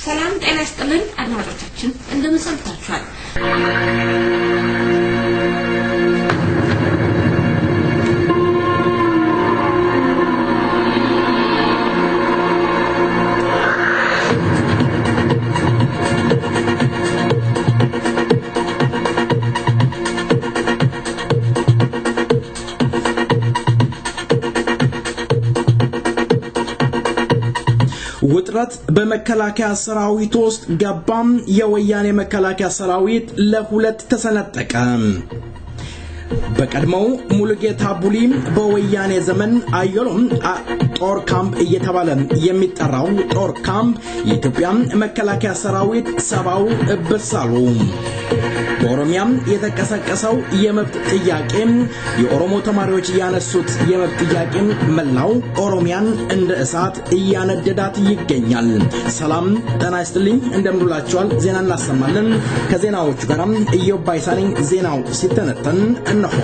ሰላም ጤና ይስጥልን አድማጮቻችን እንደምን ሰንብታችኋል? ውጥረት በመከላከያ ሰራዊት ውስጥ ገባም። የወያኔ መከላከያ ሰራዊት ለሁለት ተሰነጠቀ። በቀድሞው ሙሉጌታ ቡሊ በወያኔ ዘመን አየሎም ጦር ካምፕ እየተባለ የሚጠራው ጦር ካምፕ የኢትዮጵያ መከላከያ ሰራዊት ሰባው እበሳሉ። በኦሮሚያም የተቀሰቀሰው የመብት ጥያቄ የኦሮሞ ተማሪዎች ያነሱት የመብት ጥያቄ መላው ኦሮሚያን እንደ እሳት እያነደዳት ይገኛል። ሰላም ጤና ይስጥልኝ እንደምንላችኋል። ዜና እናሰማለን። ከዜናዎቹ ጋርም ኢዮብ ባይሳኒ ዜናው ሲተነተን እነሆ።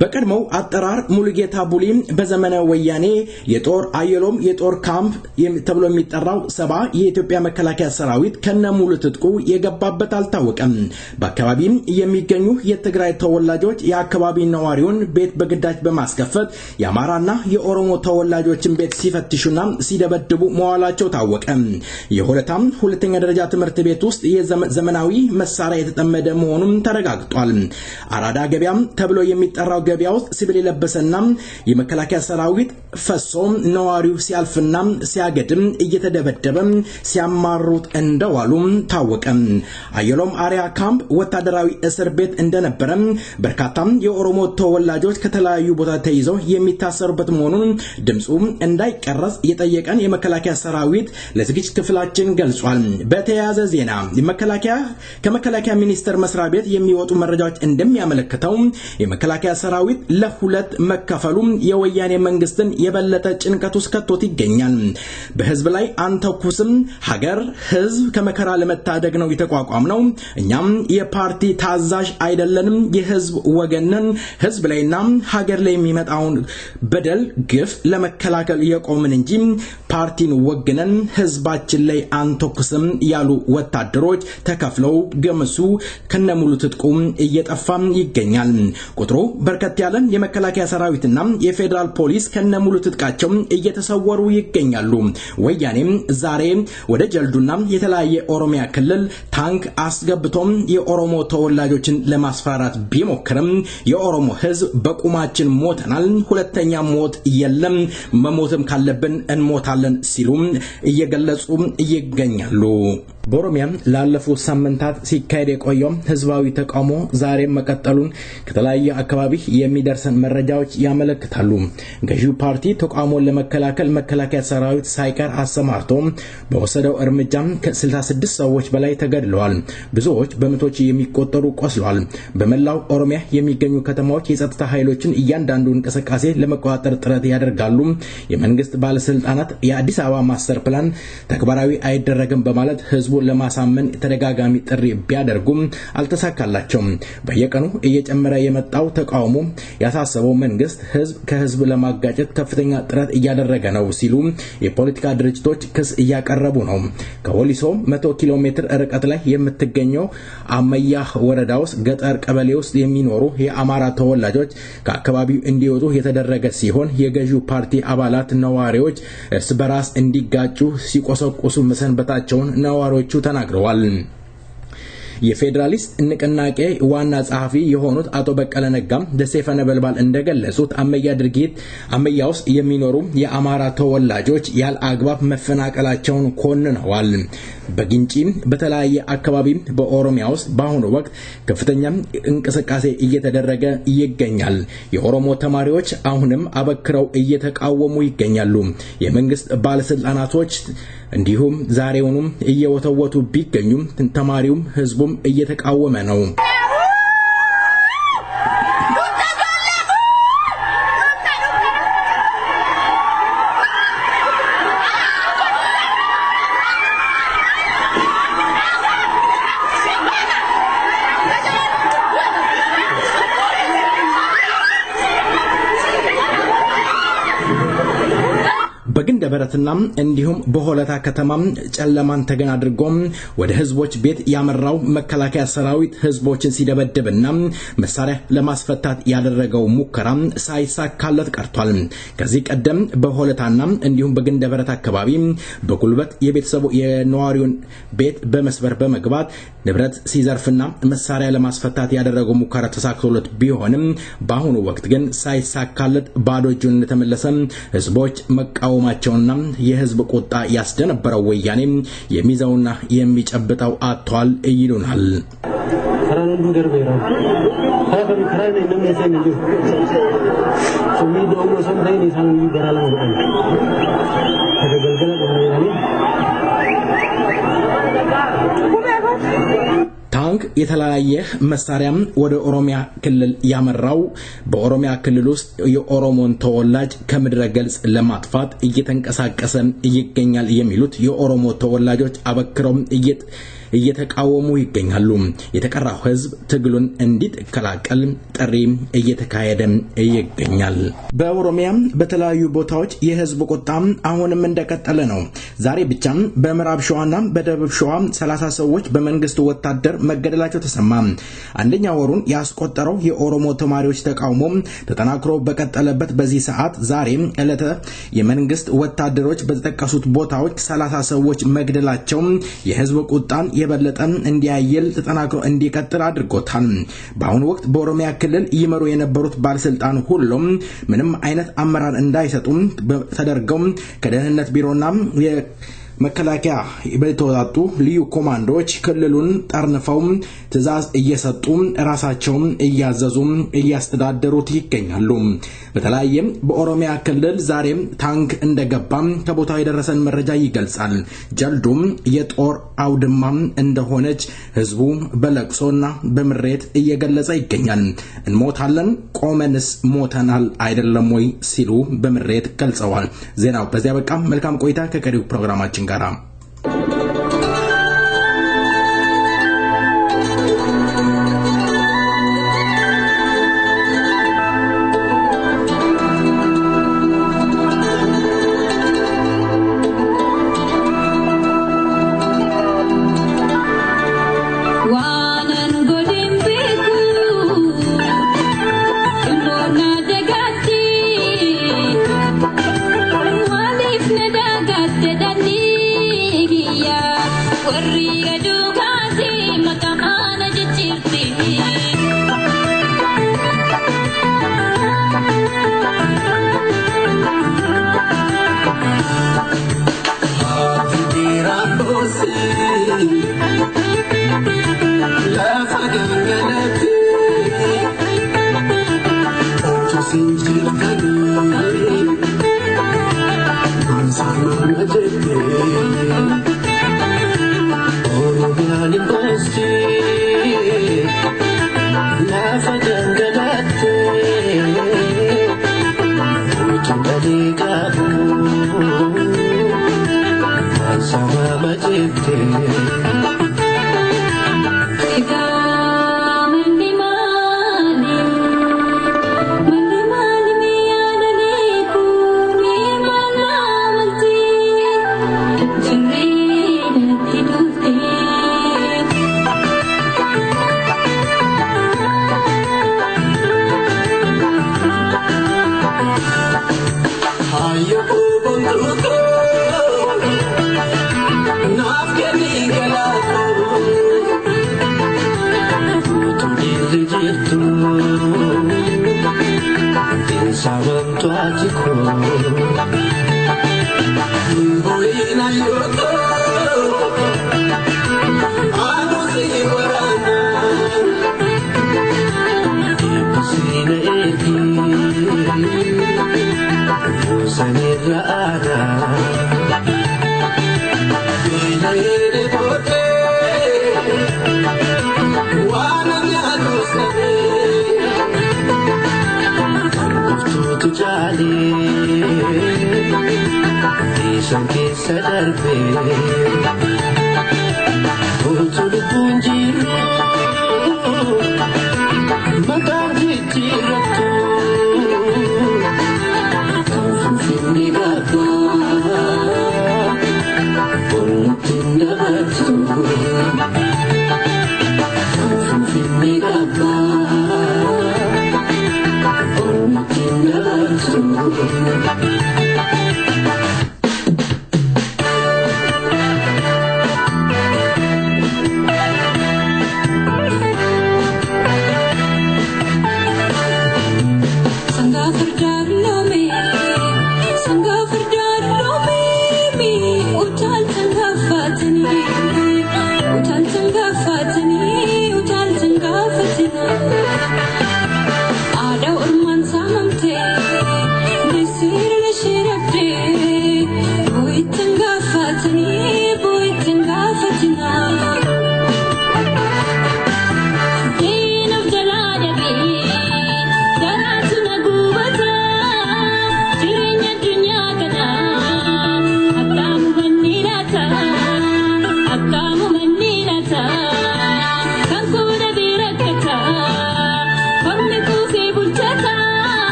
በቀድሞው አጠራር ሙሉጌታ ቡሊ በዘመነ ወያኔ የጦር አየሎም የጦር ካምፕ ተብሎ የሚጠራው ሰባ የኢትዮጵያ መከላከያ ሰራዊት ከነሙሉ ትጥቁ የገባበት አልታወቀም። በአካባቢው የሚገኙ የትግራይ ተወላጆች የአካባቢ ነዋሪውን ቤት በግዳጅ በማስከፈት የአማራና የኦሮሞ ተወላጆችን ቤት ሲፈትሹና ሲደበድቡ መዋላቸው ታወቀ። የሆለታም ሁለተኛ ደረጃ ትምህርት ቤት ውስጥ የዘመናዊ መሳሪያ የተጠመደ መሆኑን ተረጋግጧል። አራዳ ገበያም ተብሎ የሚጠራው ገበያ ውስጥ ሲቪል ለበሰና የመከላከያ ሰራዊት ፈሶ ነዋሪው ሲያልፍና ሲያገድም እየተደበደበ ሲያማሩት እንደዋሉ ታወቀ። አየሎም አሪያ ካምፕ ወታደራዊ እስር ቤት እንደነበረ በርካታ የኦሮሞ ተወላጆች ከተለያዩ ቦታ ተይዘው የሚታሰሩበት መሆኑን ድምጹ እንዳይቀረጽ የጠየቀን የመከላከያ ሰራዊት ለዝግጅት ክፍላችን ገልጿል። በተያያዘ ዜና ከመከላከያ ሚኒስቴር መስሪያ ቤት የሚወጡ መረጃዎች እንደሚያመለክተው የመከላከያ ሰራዊት ለሁለት መከፈሉ የወያኔ መንግስትን የበለጠ ጭንቀት ውስጥ ከቶት ይገኛል። በህዝብ ላይ አንተኩስም፣ ሀገር ህዝብ ከመከራ ለመታደግ ነው የተቋቋምነው፣ እኛም የፓርቲ ታዛዥ አይደለንም፣ የህዝብ ወገንን፣ ህዝብ ላይና ሀገር ላይ የሚመጣውን በደል ግፍ ለመከላከል የቆምን እንጂ ፓርቲን ወግነን ህዝባችን ላይ አንተኩስም ያሉ ወታደሮች ተከፍለው ገመሱ ከነሙሉ ትጥቁ እየጠፋ ይገኛል። ቁጥሩ በርከት ያለ የመከላከያ ሰራዊትና የፌደራል ፖሊስ ከነሙሉ ትጥቃቸው እየተሰወሩ ይገኛሉ። ወያኔም ዛሬ ወደ ጀልዱና የተለያየ ኦሮሚያ ክልል ታንክ አስገብቶም የኦሮሞ ተወላጆችን ለማስፈራራት ቢሞክርም የኦሮሞ ህዝብ በቁማችን ሞተናል፣ ሁለተኛ ሞት የለም፣ መሞትም ካለብን እንሞታለን ሲሉ እየገለጹ ይገኛሉ። በኦሮሚያ ላለፉት ሳምንታት ሲካሄድ የቆየው ህዝባዊ ተቃውሞ ዛሬ መቀጠሉን ከተለያየ አካባቢ የሚደርሰን መረጃዎች ያመለክታሉ። ገዢው ፓርቲ ተቃውሞን ለመከላከል መከላከያ ሰራዊት ሳይቀር አሰማርቶ በወሰደው እርምጃ ከ66 ሰዎች በላይ ተገድለዋል። ብዙዎች በመቶዎች የሚቆጠሩ ቆስለዋል። በመላው ኦሮሚያ የሚገኙ ከተማዎች የጸጥታ ኃይሎችን እያንዳንዱ እንቅስቃሴ ለመቆጣጠር ጥረት ያደርጋሉ። የመንግስት ባለስልጣናት የአዲስ አበባ ማስተር ፕላን ተግባራዊ አይደረግም በማለት ህዝቡ ለማሳመን ተደጋጋሚ ጥሪ ቢያደርጉም አልተሳካላቸውም። በየቀኑ እየጨመረ የመጣው ተቃውሞ ያሳሰበው መንግስት ህዝብ ከህዝብ ለማጋጨት ከፍተኛ ጥረት እያደረገ ነው ሲሉ የፖለቲካ ድርጅቶች ክስ እያቀረቡ ነው። ከወሊሶ 100 ኪሎ ሜትር ርቀት ላይ የምትገኘው አመያ ወረዳ ውስጥ ገጠር ቀበሌ ውስጥ የሚኖሩ የአማራ ተወላጆች ከአካባቢው እንዲወጡ የተደረገ ሲሆን የገዢው ፓርቲ አባላት ነዋሪዎች እርስ በራስ እንዲጋጩ ሲቆሰቁሱ መሰንበታቸውን ነዋሪዎቹ ተናግረዋል። የፌደራሊስት ንቅናቄ ዋና ጸሐፊ የሆኑት አቶ በቀለ ነጋም ደሴፈ ነበልባል እንደገለጹት አመያ ውስጥ የሚኖሩ የአማራ ተወላጆች ያለ አግባብ መፈናቀላቸውን ኮንነዋል። በግንጪ በተለያየ አካባቢ በኦሮሚያ ውስጥ በአሁኑ ወቅት ከፍተኛ እንቅስቃሴ እየተደረገ ይገኛል። የኦሮሞ ተማሪዎች አሁንም አበክረው እየተቃወሙ ይገኛሉ። የመንግስት ባለስልጣናቶች እንዲሁም ዛሬውንም እየወተወቱ ቢገኙም ተማሪውም ህዝቡም እየተቃወመ ነው። በግንደበረትና እንዲሁም በሆለታ ከተማ ጨለማን ተገን አድርጎም ወደ ህዝቦች ቤት ያመራው መከላከያ ሰራዊት ህዝቦችን ሲደበደብና መሳሪያ ለማስፈታት ያደረገው ሙከራ ሳይሳካለት ቀርቷል። ከዚህ ቀደም በሆለታና እንዲሁም በግንደበረት አካባቢ በጉልበት የቤተሰቡ የነዋሪውን ቤት በመስበር በመግባት ንብረት ሲዘርፍና መሳሪያ ለማስፈታት ያደረገው ሙከራ ተሳክቶለት ቢሆንም በአሁኑ ወቅት ግን ሳይሳካለት ባዶ እጁን ተመለሰ። ህዝቦች መቃወማቸውና የህዝብ ቁጣ ያስደነበረው ወያኔ የሚዛውና የሚጨብጠው አጥቷል ይሉናል። ከራን ድንገርቤራ ከራን እንደምንሰኝ ነው ሱሚዶ ነው ሰምታይ ነው ሳን ይበራል ነው ተገገልገለ ነው ታንክ የተለያየ መሳሪያም ወደ ኦሮሚያ ክልል ያመራው በኦሮሚያ ክልል ውስጥ የኦሮሞን ተወላጅ ከምድረ ገልጽ ለማጥፋት እየተንቀሳቀሰ ይገኛል የሚሉት የኦሮሞ ተወላጆች አበክረው እየተቃወሙ ይገኛሉ። የተቀራው ህዝብ ትግሉን እንዲተከላከል ጥሪ እየተካሄደ ይገኛል። በኦሮሚያ በተለያዩ ቦታዎች የህዝብ ቁጣ አሁንም እንደቀጠለ ነው። ዛሬ ብቻ በምዕራብ ሸዋና በደቡብ ሸዋ 30 ሰዎች በመንግስት ወታደር መገደላቸው ተሰማ። አንደኛ ወሩን ያስቆጠረው የኦሮሞ ተማሪዎች ተቃውሞ ተጠናክሮ በቀጠለበት በዚህ ሰዓት ዛሬ ዕለተ የመንግስት ወታደሮች በተጠቀሱት ቦታዎች 30 ሰዎች መግደላቸው የህዝብ ቁጣን የበለጠ እንዲያየል ተጠናክሮ እንዲቀጥል አድርጎታል። በአሁኑ ወቅት በኦሮሚያ ክልል ይመሩ የነበሩት ባለስልጣን ሁሉም ምንም አይነት አመራር እንዳይሰጡ ተደርገው ከደህንነት ቢሮና መከላከያ በተወጣጡ ልዩ ኮማንዶዎች ክልሉን ጠርንፈው ትዕዛዝ እየሰጡ ራሳቸው እያዘዙ እያስተዳደሩት ይገኛሉ። በተለያየ በኦሮሚያ ክልል ዛሬ ታንክ እንደገባ ከቦታው የደረሰን መረጃ ይገልጻል። ጀልዱም የጦር አውድማ እንደሆነች ህዝቡ በለቅሶና በምሬት እየገለጸ ይገኛል። እንሞታለን ቆመንስ ሞተናል አይደለም ወይ ሲሉ በምሬት ገልጸዋል። ዜናው በዚያ በቃ። መልካም ቆይታ ከቀሪው ፕሮግራማችን ጋራ Thank you.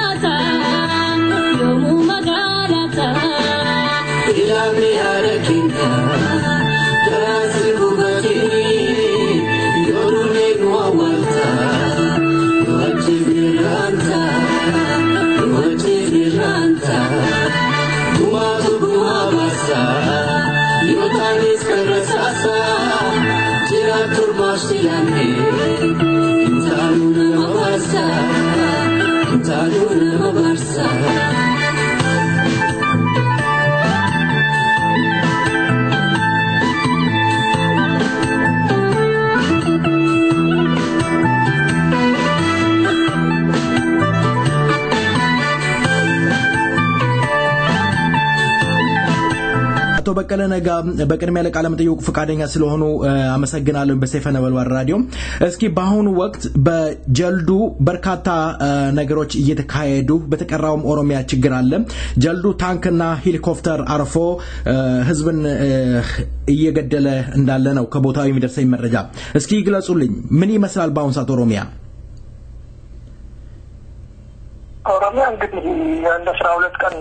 Malata, Yomu Magalata, Ilami Arakina, Tarasibubati, Yorune Nwawalta, Yuachiviranta, Yuachiviranta, Kumatu Kumabasa, Yotanis Karasasa, Tiratur Mashtilani, Intaluna Mabasa, Intaluna Mabasa. አቶ በቀለ ነጋ በቅድሚያ ለቃለ መጠይቅ ፈቃደኛ ስለሆኑ አመሰግናለሁ በሰይፈ ነበልባል ራዲዮ። እስኪ በአሁኑ ወቅት በጀልዱ በርካታ ነገሮች እየተካሄዱ በተቀራውም ኦሮሚያ ችግር አለ። ጀልዱ ታንክና ሄሊኮፕተር አርፎ ህዝብን እየገደለ እንዳለ ነው ከቦታው የሚደርሰኝ መረጃ። እስኪ ግለጹልኝ ምን ይመስላል በአሁኑ ሰዓት ኦሮሚያ? ኦሮሚያ እንግዲህ እንደ 12 ቀን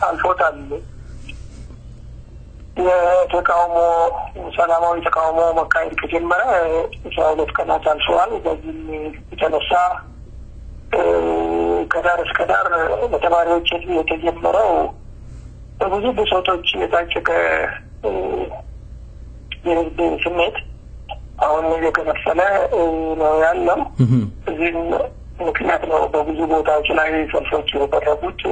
አልፎታል። የተቃውሞ ሰላማዊ ተቃውሞ መካሄድ ከጀመረ 12 ቀናት አልፈዋል። በዚህ የተነሳ ከዳር እስከ ዳር በተማሪዎች የተጀመረው በብዙ ብሶቶች የታጨቀ የህዝብ ስሜት አሁን እየከነፈለ ነው ያለው። እዚህም ምክንያት ነው በብዙ ቦታዎች ላይ ሰልፎች የተደረጉት።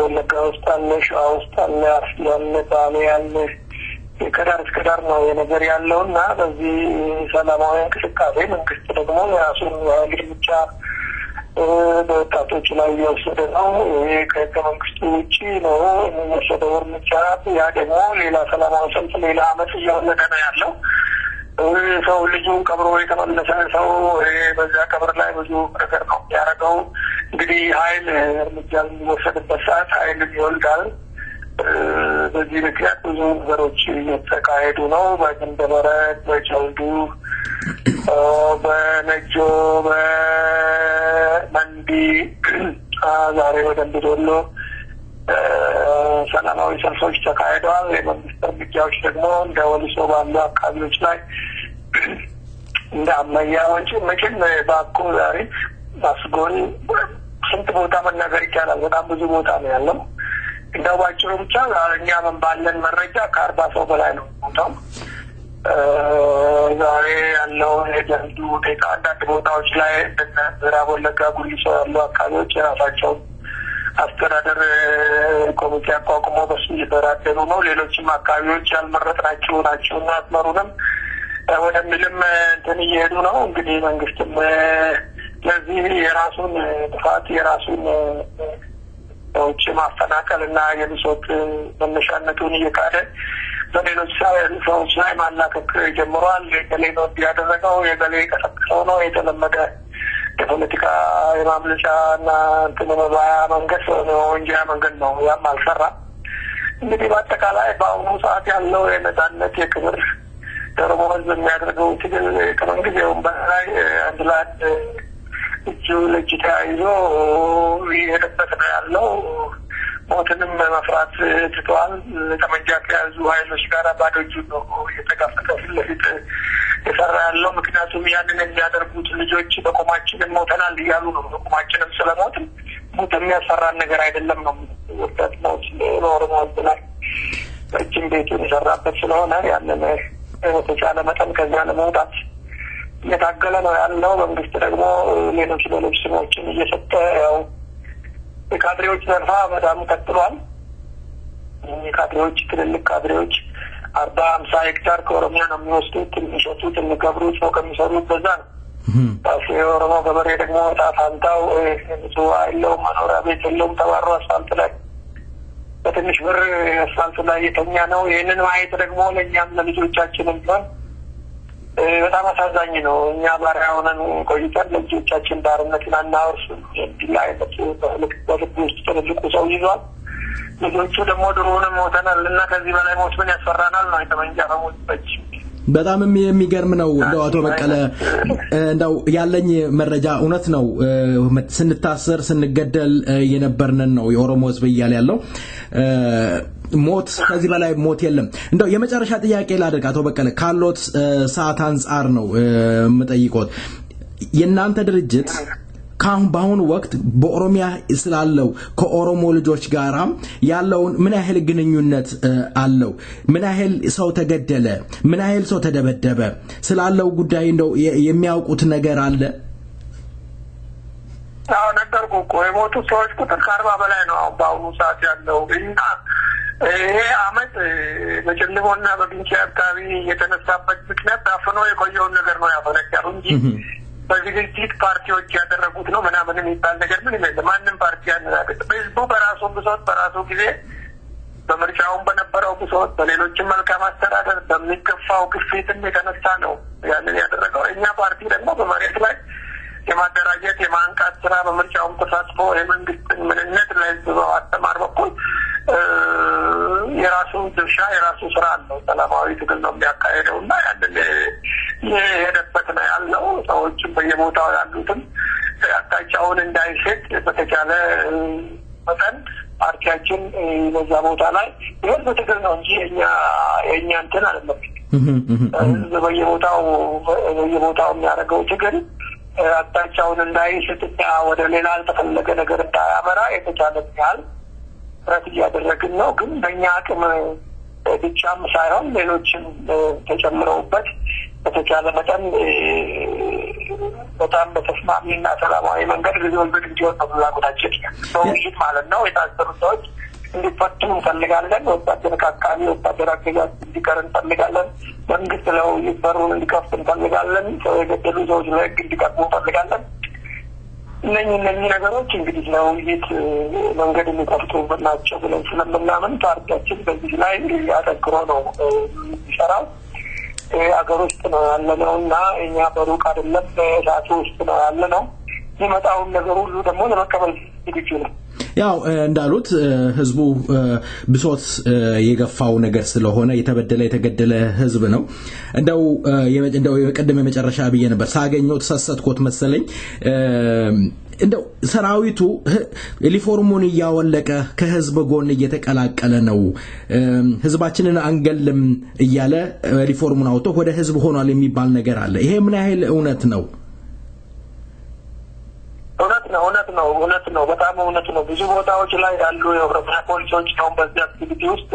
ወለጋ ውስጥ አለ፣ ሸዋ ውስጥ አለ፣ አርሲ አለ፣ ባሌ አለ። ከዳር እስከ ዳር ነው የነገር ያለውና በዚህ ሰላማዊ እንቅስቃሴ መንግስት ደግሞ የራሱን እርምጃ በወጣቶች ላይ እየወሰደ ነው። ይሄ ከህገ መንግስቱ ውጭ ነው የሚወሰደው እርምጃ። ያ ደግሞ ሌላ ሰላማዊ ሰልፍ፣ ሌላ አመት እየወለደ ነው ያለው። ሰው ልጁን ቀብሮ የተመለሰ ሰው በዛ ቀብር ላይ ብዙ ነገር ነው ያደረገው። እንግዲህ ኃይል እርምጃ የሚወሰድበት ሰዓት ኃይል ይወልዳል። በዚህ ምክንያት ብዙ ነገሮች እየተካሄዱ ነው። በግንደበረት፣ በጀልዱ፣ በነጆ፣ በመንዲ፣ ዛሬ በደንብ ዶሎ ሰላማዊ ሰልፎች ተካሂደዋል። የመንግስት እርምጃዎች ደግሞ እንደ ወሊሶ ባሉ አካባቢዎች ላይ እንደ አመያ ወንጭ መቼም ባኮ ዛሬ ባስጎን ስንት ቦታ መናገር ይቻላል። በጣም ብዙ ቦታ ነው ያለው። እንደው ባጭሩ ብቻ እኛ ምን ባለን መረጃ ከ40 ሰው በላይ ነው ቦታው ዛሬ ያለው። የጀልዱ ሁኔታ አንዳንድ ቦታዎች ላይ እንደ ምዕራብ ወለጋ ጉሊሶ ያሉ አካባቢዎች የራሳቸው አስተዳደር ኮሚቴ አቋቁሞ በሱ እየተራደሩ ነው። ሌሎችም አካባቢዎች ያልመረጥናቸው ናቸውና አስመሩንም ወደሚልም እንትን እየሄዱ ነው። እንግዲህ መንግስትም ለዚህ የራሱን ጥፋት የራሱን ሰዎች ማፈናቀልና የብሶት መነሻነቱን እየካደ በሌሎች ሰዎች ላይ ማላከክ ጀምሯል። የገሌ ነው ያደረገው፣ የገሌ ቀሰቀሰው ነው የተለመደ የፖለቲካ የማምለጫና ተመባያ መንገድ ነው እንጂ መንገድ ነው ያም አልሰራም። እንግዲህ በአጠቃላይ በአሁኑ ሰዓት ያለው የነጻነት የክብር ደረጃ የሚያደርገው ትግል ከመንግስቱም በላይ አንድ ላይ እጁ ለእጅ ተያይዞ እየሄደበት ነው ያለው። ሞትንም መፍራት ትተዋል። ጠመንጃ ከያዙ ኃይሎች ጋር ባዶ እጁን ነው እየተጋፈጠ ፊት ለፊት የሰራ ያለው። ምክንያቱም ያንን የሚያደርጉት ልጆች በቆማችን ሞተናል እያሉ ነው። በቆማችንም ስለሞትን ሞት የሚያሰራን ነገር አይደለም ነው ወጣት ነው ኖርማ ብላ እጅም ቤቱን የሰራበት ስለሆነ ያንን በተቻለ መጠን ከዚያ ለመውጣት እየታገለ ነው ያለው። መንግስት ደግሞ ሌሎች ስሞችን እየሰጠ ያው የካድሬዎች ዘርፋ በጣም ቀጥሏል። የካድሬዎች ትልልቅ ካድሬዎች 40-50 ሄክታር ከኦሮሚያ ነው የሚወስዱት። የሚሸጡት የሚገብሩት ነው ከሚሰሩት በዛ ነው። የኦሮሞ ገበሬ ደግሞ ጣፋንታው ንጹህ አይለው መኖሪያ ቤት የለውም። ተባሮ አስፋልት ላይ በትንሽ ብር አስፋልት ላይ የተኛ ነው። ይህንን ማየት ደግሞ ለእኛም ለልጆቻችንም ቢሆን በጣም አሳዛኝ ነው። እኛ ባሪያ ሆነን ቆይተን ለልጆቻችን ባርነትን አናወርስም የሚል አይነት በልብ ውስጥ ትልቁ ሰው ይዟል። ልጆቹ ደግሞ ድሮውንም ሞተናል እና ከዚህ በላይ ሞት ምን ያስፈራናል ነው። የተመንጃ በሞት በጅ በጣም የሚገርም ነው እንደው አቶ በቀለ እንደው ያለኝ መረጃ እውነት ነው ስንታሰር ስንገደል የነበርነን ነው የኦሮሞ ህዝብ ይያል ያለው ሞት ከዚህ በላይ ሞት የለም እንደው የመጨረሻ ጥያቄ ላድርግ አቶ በቀለ ካሎት ሰዓት አንፃር ነው መጠይቆት የናንተ ድርጅት በአሁኑ ወቅት በኦሮሚያ ስላለው ከኦሮሞ ልጆች ጋራ ያለውን ምን ያህል ግንኙነት አለው ምን ያህል ሰው ተገደለ ምን ያህል ሰው ተደበደበ ስላለው ጉዳይ እንደው የሚያውቁት ነገር አለ አዎ ነገርኩ እኮ የሞቱ ሰዎች ቁጥር ከ40 በላይ ነው በአሁኑ ሰዓት ያለው እና ይሄ አመት በጨለሞና በግንጭ አካባቢ የተነሳበት ምክንያት አፍኖ የቆየውን ነገር ነው ያፈለቀው እንጂ በዝግጅት ፓርቲዎች ያደረጉት ነው ምናምን የሚባል ነገር ምን የለም ማንንም ፓርቲ ያናገጥ በህዝቡ በራሱ ብሶት በራሱ ጊዜ በምርጫውን በነበረው ብሶት በሌሎችም መልካም አስተዳደር በሚከፋው ግፊትም የተነሳ ነው ያንን ያደረገው እኛ ፓርቲ ደግሞ በመሬት ላይ የማደራጀት የማንቃት ስራ በምርጫውን ተሳትፎ የመንግስትን ምንነት ለህዝብ በማስተማር በኩል የራሱ ድርሻ የራሱ ስራ አለው ሰላማዊ ትግል ነው የሚያካሄደውና ያንን የሄደበት ነው ያለው ሰዎችም በየቦታው ያሉትም አቅጣጫውን እንዳይሸጥ በተቻለ መጠን ፓርቲያችን በዛ ቦታ ላይ ይሄን በትግል ነው እንጂ የኛ እንትን አይደለም በየቦታው የሚያደርገው ትግል አቅጣጫውን እንዳይሸጥ ወደ ሌላ አልተፈለገ ነገር እንዳያመራ የተቻለ ያህል ጥረት እያደረግን ነው ግን በእኛ አቅም ብቻም ሳይሆን ሌሎችም ተጨምረውበት በተቻለ መጠን በጣም በተስማሚና ሰላማዊ መንገድ ሊወልድ እንዲወጣ ፍላጎታችን በውይይት ማለት ነው የታሰሩ ሰዎች እንዲፈቱ እንፈልጋለን ወጣቶች አካባቢ ወጣቶች አገዛዝ እንዲቀር እንፈልጋለን መንግስት ለውይይት በሩን እንዲከፍት እንፈልጋለን ሰው የገደሉ ሰዎች ለህግ እንዲቀርቡ እንፈልጋለን እነኚህ ነገሮች እንግዲህ ለውይይት መንገድ የሚከፍቱ ናቸው ብለን ስለምናምን ፓርቲያችን በዚህ ላይ አጠንክሮ ነው የሚሰራው አገር ውስጥ ነው ያለነውና እኛ በሩቅ አይደለም በዛቱ ውስጥ ነው ያለነው የመጣውን ነገር ሁሉ ደግሞ ለመቀበል ዝግጁ ነው ያው እንዳሉት ህዝቡ ብሶት የገፋው ነገር ስለሆነ የተገደለ ህዝብ ነው እንደው የቀደመ መጨረሻ ብዬ ነበር ሳገኘው ተሰሰትኩት መሰለኝ እንደው ሰራዊቱ ሪፎርሙን ያወለቀ ከህዝብ ጎን እየተቀላቀለ ነው ህዝባችንን አንገልም እያለ ሪፎርሙን አውጥቶ ወደ ህዝብ ሆኗል የሚባል ነገር አለ ይሄ ምን ያህል እውነት ነው እውነት ነው በጣም እውነት ነው ብዙ ቦታዎች ላይ ያሉ የኦሮሚያ ፖሊሶች ነው በዚህ አክቲቪቲ ውስጥ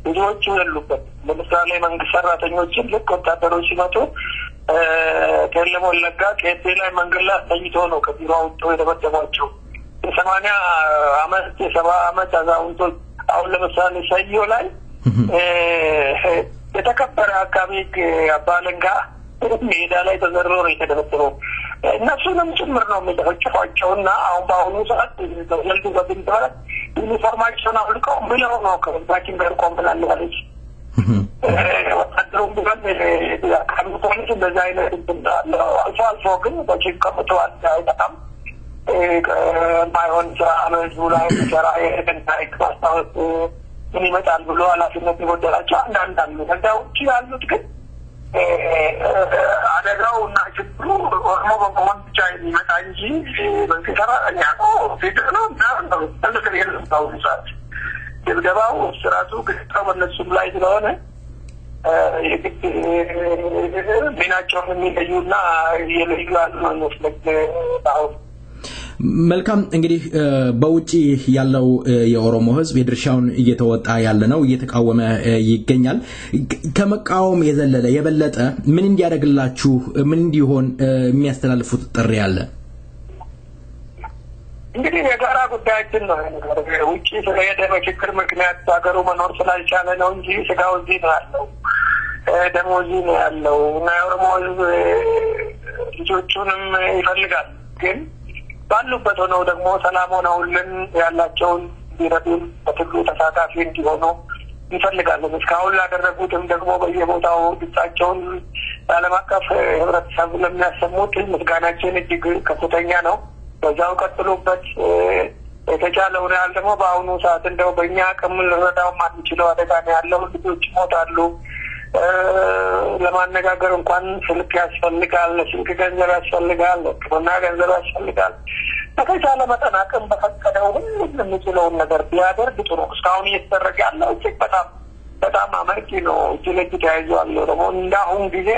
ብዙዎቹ ያሉበት ለምሳሌ መንግስት ሰራተኞችን ልክ ወታደሮች ሲመጡ ከለሞለጋ ከቴ ላይ መንገድ ላይ ተኝቶ ነው ከቢሮ አውጥተው የደበደቧቸው 80 አመት 70 አመት አዛውንቶች አሁን ለምሳሌ ሰዮ ላይ የተከበረ አካባቢ አባለንጋ ሜዳ ላይ ተዘርሮ ነው የተደበደበው እነሱንም ጭምር ነው የሚደፈጭፏቸውና አሁን በአሁኑ ሰዓት በዘልዱ በብንተራ ዩኒፎርማቸውን አውልቀው ብለው ነው ከህዝባችን ጋር ቆምላለች ወታደሩም ቢሆን የአካባቢ ፖሊስ እንደዚህ አይነት አልፎ ግን በጭንቀምተዋል አይጠቃም ማይሆን ስራ ህዝቡ ላይ ሰራ የሄደን ታሪክ ማስታወስ ምን ይመጣል ብሎ ኃላፊነት የጎደላቸው አንዳንድ አሉ ከዛ ውጭ ያሉት ግን አደጋው እና ችግሩ ኦሮሞ በመሆን ብቻ የሚመጣ እንጂ መንግስት ሰራተኛ ነው ፌደራል ነው ተለከለ የለምታው ሰዓት ድብደባው ስራቱ ግጥታው በነሱም ላይ ስለሆነ የግድ ሚናቸውን የሚለዩና የለዩ አሉ ነው ስለዚህ መልካም እንግዲህ በውጪ ያለው የኦሮሞ ህዝብ የድርሻውን እየተወጣ ያለ ነው እየተቃወመ ይገኛል ከመቃወም የዘለለ የበለጠ ምን እንዲያደርግላችሁ ምን እንዲሆን የሚያስተላልፉት ጥሪ አለ እንግዲህ የጋራ ጉዳያችን ነው ነገር ውጪ ስለሄደ በችግር ምክንያት ሀገሩ መኖር ስላልቻለ ነው እንጂ ስጋው እዚህ ነው ያለው ደሞዝ ነው ያለው እና የኦሮሞ ህዝብ ልጆቹንም ይፈልጋል ግን ባሉበት ሆነው ደግሞ ሰላም ሆነውልን ያላቸውን ቢረዱን በትግሉ ተሳታፊ እንዲሆኑ ይፈልጋሉ እስካሁን ያደረጉትም ደግሞ በየቦታው ድምጻቸውን ዓለም አቀፍ ህብረተሰብ ለሚያሰሙት ምስጋናችን እጅግ ከፍተኛ ነው በዛው ቀጥሉበት የተቻለውን ያህል ደግሞ በአሁኑ ሰዓት እንደው በእኛ አቅም ልንረዳው ማንችለው አደጋ ነው ያለው ልጆች ሞታሉ ለማነጋገር እንኳን ስልክ ያስፈልጋል ስልክ ገንዘብ ያስፈልጋል ከሆነ ገንዘብ ያስፈልጋል በተቻለ መጠን አቅም በፈቀደው ሁሉም የሚችለውን ነገር ቢያደርግ ጥሩ እስካሁን እየተደረገ ያለው እጅግ በጣም አመርቂ ነው እጅግ ተያይዟል ደግሞ እንዳሁን ጊዜ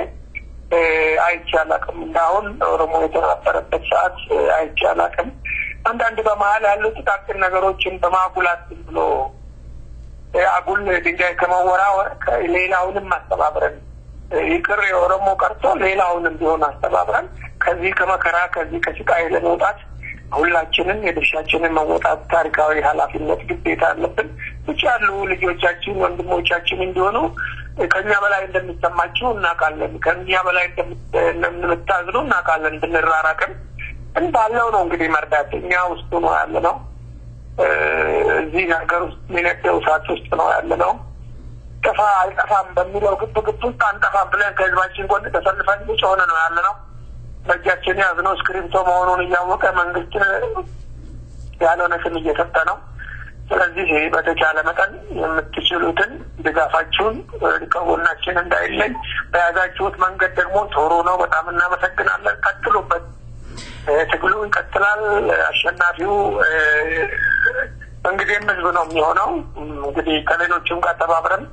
አይቻላቅም እንዳሁን ኦሮሞ የተራፈረበት ሰዓት አይቻላቅም አንዳንድ በመሃል ያሉ ጥቃቅን ነገሮችን በማጉላት ብሎ አጉል ድንጋይ ከመወራወር ሌላውንም ማስተባበረን ይቅር የኦሮሞ ቀርቶ ሌላውንም ቢሆን አስተባብረን ከዚህ ከመከራ ከዚህ ከስቃይ ለመውጣት ሁላችንም የድርሻችንን መወጣት ታሪካዊ ኃላፊነት ግዴታ አለብን ብቻ ያሉ ልጆቻችን ወንድሞቻችን እንዲሆኑ ከኛ በላይ እንደሚሰማቸው እናቃለን ከኛ በላይ እንደምታዝኑ እናቃለን ብንራራቅም እንዳለው ነው እንግዲህ መርዳትኛ ውስጥ ነው ያለነው እዚህ ሀገር ውስጥ ሚነደው ሰዓት ውስጥ ነው ያለነው ተፋ አይጠፋም በሚለው ግብግብ ውስጥ አንጠፋም ብለን ከህዝባችን ጎን ተሰልፈን ሆነ ነው ያለነው በእጃችን ያዝነው ስክሪፕቶ መሆኑን እያወቀ መንግስት ያለውን ስም እየሰጠ ነው ስለዚህ በተቻለ መጠን የምትችሉትን ድጋፋችሁን ከጎናችን እንዳይለይ በያዛችሁት መንገድ ደግሞ ቶሮ ነው በጣም እናመሰግናለን ቀጥሉበት ትግሉ ይቀጥላል አሸናፊው እንግዲህ ህዝብ ነው የሚሆነው እንግዲህ ከሌሎችም ጋር ተባብረን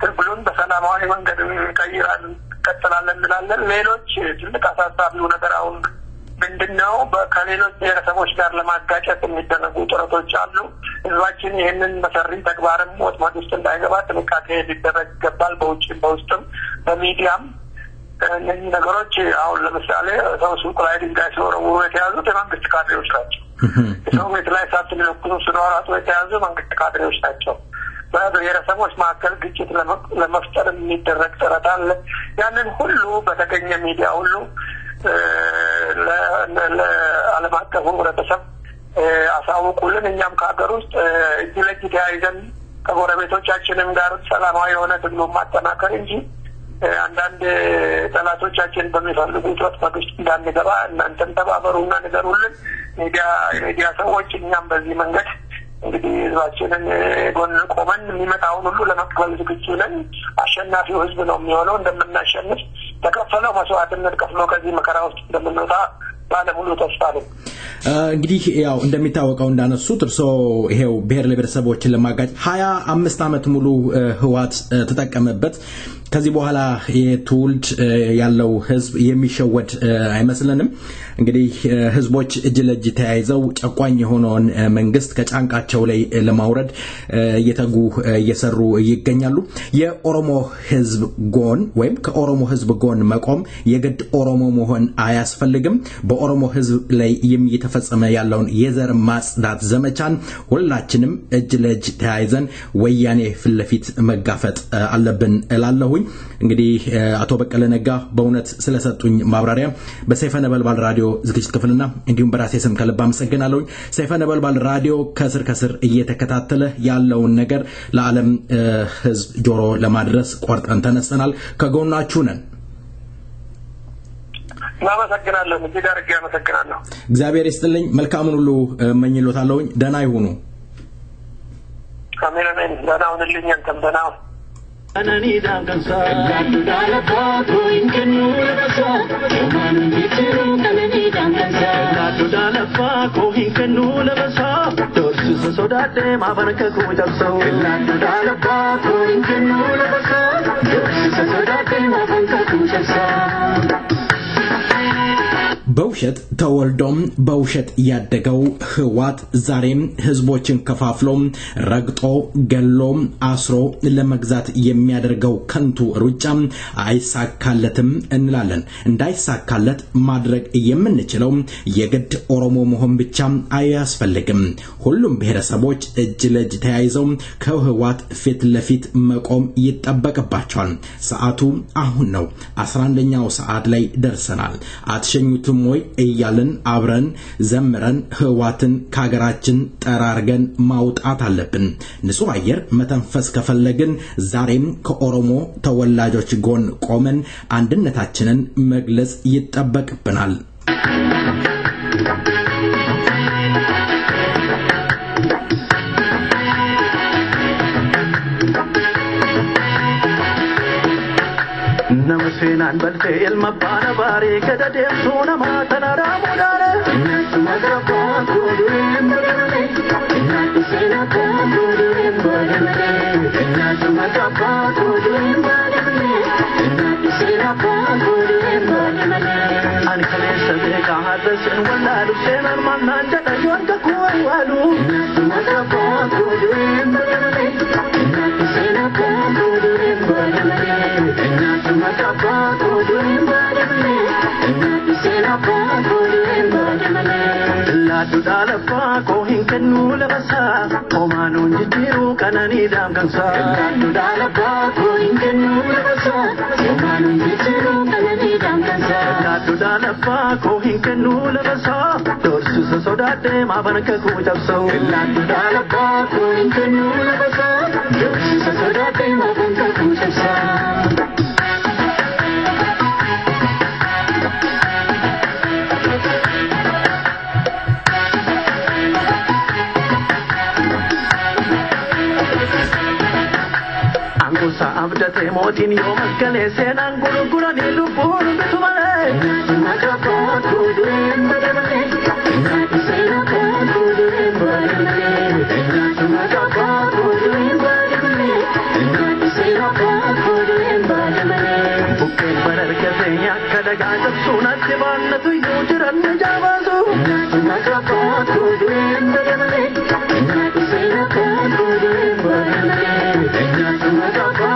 ትግሉን በሰላማዊ መንገድ እንቀይራለን ቀጥላለን እንላለን ሌሎች ትልቅ አሳሳቢው ነገር አሁን ምንድነው ከሌሎች ብሔረሰቦች ጋር ለማጋጨት የሚደረጉ ጥረቶች አሉ ህዝባችን ይሄንን መሰሪ ተግባርም ወጥመድ ውስጥ እንዳይገባ ጥንቃቄ ሊደረግ ይገባል በውጭም በውስጥም በሚዲያም እነዚህ ነገሮች አሁን ለምሳሌ ሰው ሱቅ ላይ ድንጋይ ሲወረውሩ የተያዙት የመንግስት ካድሬዎች ናቸው ሰው ቤት ላይ እሳት ሊለኩሱ ሲሯሯጡ የተያዙ መንግስት ካድሬዎች ናቸው በብሔረሰቦች መካከል ግጭት ለመፍጠር የሚደረግ ጥረት አለ ያንን ሁሉ በተገኘ ሚዲያ ሁሉ ለዓለም አቀፉ ህብረተሰብ አሳውቁልን እኛም ከሀገር ውስጥ እጅ ለእጅ ተያይዘን ከጎረቤቶቻችንም ጋር ሰላማዊ የሆነ ትግሉን ማጠናከር እንጂ አንዳንድ ጠላቶቻችን በሚፈልጉት ወጥመድ ውስጥ እንዳንገባ እናንተም ተባበሩና ንገሩልን ሚዲያ ሰዎች እኛም በዚህ መንገድ እንግዲህ ህዝባችንን ጎን ቆመን የሚመጣውን ሁሉ ለመቀበል ዝግጁ ነን አሸናፊው ህዝብ ነው የሚሆነው እንደምናሸንፍ ተከፈለው መስዋዕትነት ከፍሎ ከዚህ መከራ ውስጥ እንደምንወጣ ባለሙሉ ተስፋ ነን እንግዲህ ያው እንደሚታወቀው እንዳነሱት እርሶ ይሄው ብሔር ለብሔረሰቦችን ለማጋጭ 25 አመት ሙሉ ህዋት ተጠቀመበት ከዚህ በኋላ የትውልድ ያለው ህዝብ የሚሸወድ አይመስልንም እንግዲህ ህዝቦች እጅ ለእጅ ተያይዘው ጨቋኝ የሆነውን መንግስት ከጫንቃቸው ላይ ለማውረድ እየተጉ እየሰሩ ይገኛሉ የኦሮሞ ህዝብ ጎን ወይም ከኦሮሞ ህዝብ ጎን መቆም የግድ ኦሮሞ መሆን አያስፈልግም በኦሮሞ ህዝብ ላይ የሚተፈጸመ ያለውን የዘር ማጽዳት ዘመቻን ሁላችንም እጅ ለእጅ ተያይዘን ወያኔ ፍለፊት መጋፈጥ አለብን እላለሁ እንግዲህ አቶ በቀለ ነጋ በእውነት ስለሰጡኝ ማብራሪያ በሰይፈ ነበልባል ራዲዮ ዝግጅት ክፍልና እንዲሁም በራሴ ስም ከልብ አመሰግናለሁ ሰይፈ ነበልባል ራዲዮ ከስር እየተከታተለ ያለውን ነገር ለዓለም ህዝብ ጆሮ ለማድረስ ቆርጠን ተነስተናል ከጎናችሁ ነን እናመሰግናለን እጅግ አድርጌ አመሰግናለሁ እግዚአብሔር ይስጥልኝ መልካሙን ሁሉ እመኝልዎታለሁ ደህና ይሁኑ አሜን አሜን ደህና ሁኑልኝ አንተም ደህና anani dangansa gadu dalapatu inkenu labasa man bitiru anani dangansa gadu dalapatu inkenu labasa dorsu sodate mabanka kujaso gadu dalapatu inkenu labasa dorsu sodate mabanka kujaso በውሸት ተወልዶም በውሸት ያደገው ህዋት ዛሬም ህዝቦችን ከፋፍሎ ረግጦ ገሎ አስሮ ለመግዛት የሚያደርገው ከንቱ ሩጫ አይሳካለትም እንላለን እንዳይሳካለት ማድረግ የምንችለው የግድ ኦሮሞ መሆን ብቻ አያስፈልግም ሁሉም ብሔረሰቦች እጅ ለእጅ ተያይዘው ከህዋት ፊት ለፊት መቆም ይጠበቅባቸዋል ሰዓቱ አሁን ነው 11ኛው ሰዓት ላይ ደርሰናል አትሸኙትም ወይ እያልን አብረን ዘምረን ህዋትን ካገራችን ጠራርገን ማውጣት አለብን ንጹህ አየር መተንፈስ ከፈለግን ዛሬም ከኦሮሞ ተወላጆች ጎን ቆመን አንድነታችንን መግለጽ ይጠበቅብናል Jalbe ilma bana bare kada dem sona ma tanara mudare Naga pa kudurim badamale Naga sena pa kudurim badamale Naga pa kudurim badamale Naga sena pa kudurim badamale Ani khale sabe kaha dasen wala lusen arman jada yon ka kuai walu Naga pa kudurim badamale Naga sena pa kudurim badamale Naga pa kudurim badamale Naga sena pa kudurim badamale La tudala pa ko hinkanu labasa Omanu jiru kanani dam kansa La tudala pa ko hinkanu labasa Omanu jiru kanani dam kansa La tudala pa ko hinkanu labasa Dorsu sodate ma banka ku japso La tudala pa ko hinkanu labasa Dorsu sodate ma banka ku japso Abdate motin yo maskale senan guru ni lupur bitumale Naga pa kudurim badamale Naga sena pa kudurim badamale Naga pa kudurim badamale Naga sena pa kudurim badamale Bukken barar kasenya kadaga sunat divanna tu yujiran jawazu Naga pa kudurim badamale Naga sena pa kudurim badamale Naga pa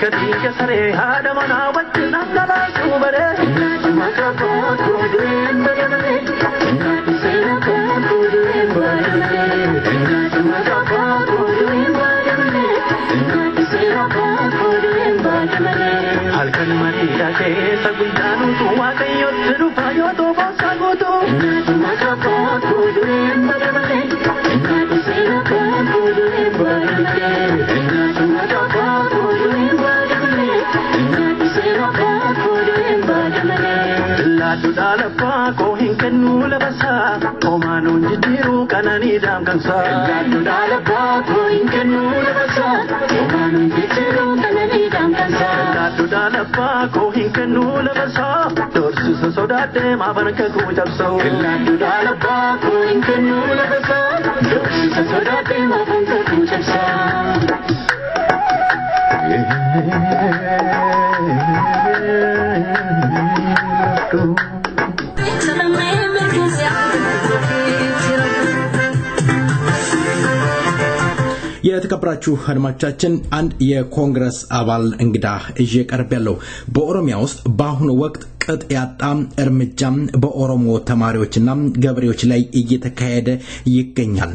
Kadiga sare hada mana wajna nala subare Naga pa kudurim badamale Naga sena pa kudurim badamale Naga pa kudurim badamale Naga sena pa kudurim badamale Halkan marida ke sagundanu tuwa kayo tirupayo to basagoto Naga pa kudurim badamale Naga sena pa kudurim badamale Naga pa La tudala pa ko hinkanu labasa Omanu jiru kanani dam kansa La tudala pa ko hinkanu labasa Omanu jiru kanani dam kansa La tudala pa ko hinkanu labasa Dorsu sodate ma banka ku japso La tudala pa ko hinkanu labasa Dorsu sodate ma banka ku japso የተከበራችሁ አድማጮቻችን አንድ የኮንግረስ አባል እንግዳ እጄ ቀርቤያለሁ በኦሮሚያ ውስጥ በአሁኑ ወቅት ቅጥ ያጣም እርምጃም በኦሮሞ ተማሪዎችና ገበሬዎች ላይ እየተካሄደ ይገኛል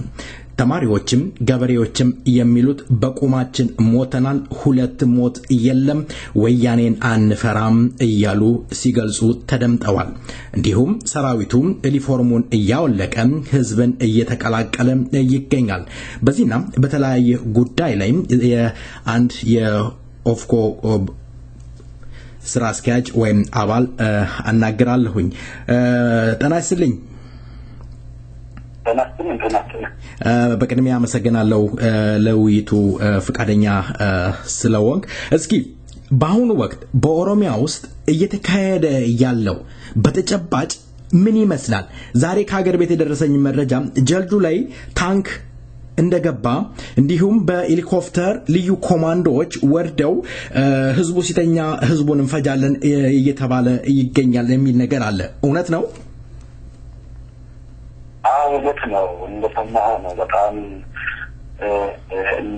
ተማሪዎችም ገበሬዎችም የሚሉት በቁማችን ሞተናል ሁለት ሞት የለም ወያኔን አንፈራም እያሉ ሲገልጹ ተደምጠዋል እንዲሁም ሰራዊቱ ዩኒፎርሙን ያወለቀ ህዝብን እየተቀላቀለ ይገኛል በዚህና በተለያየ ጉዳይ ላይ አንድ የኦፍኮ ስራ አስኪያጅ ወይም አባል አናግራለሁኝ ጠናስልኝ በቅድሚያ አመሰግናለሁ ለውይይቱ ፍቃደኛ ስለወንክ እስኪ በአሁኑ ወቅት በኦሮሚያ ውስጥ እየተካሄደ ያለው በተጨባጭ ምን ይመስላል ዛሬ ከሀገር ቤት የደረሰኝ መረጃ ጀልዱ ላይ ታንክ እንደገባ እንዲሁም በሄሊኮፕተር ልዩ ኮማንዶዎች ወርደው ህዝቡ ሲተኛ ህዝቡን እንፈጃለን እየተባለ ይገኛል የሚል ነገር አለ እውነት ነው እውነት ነው እንደሰማህ ነው በጣም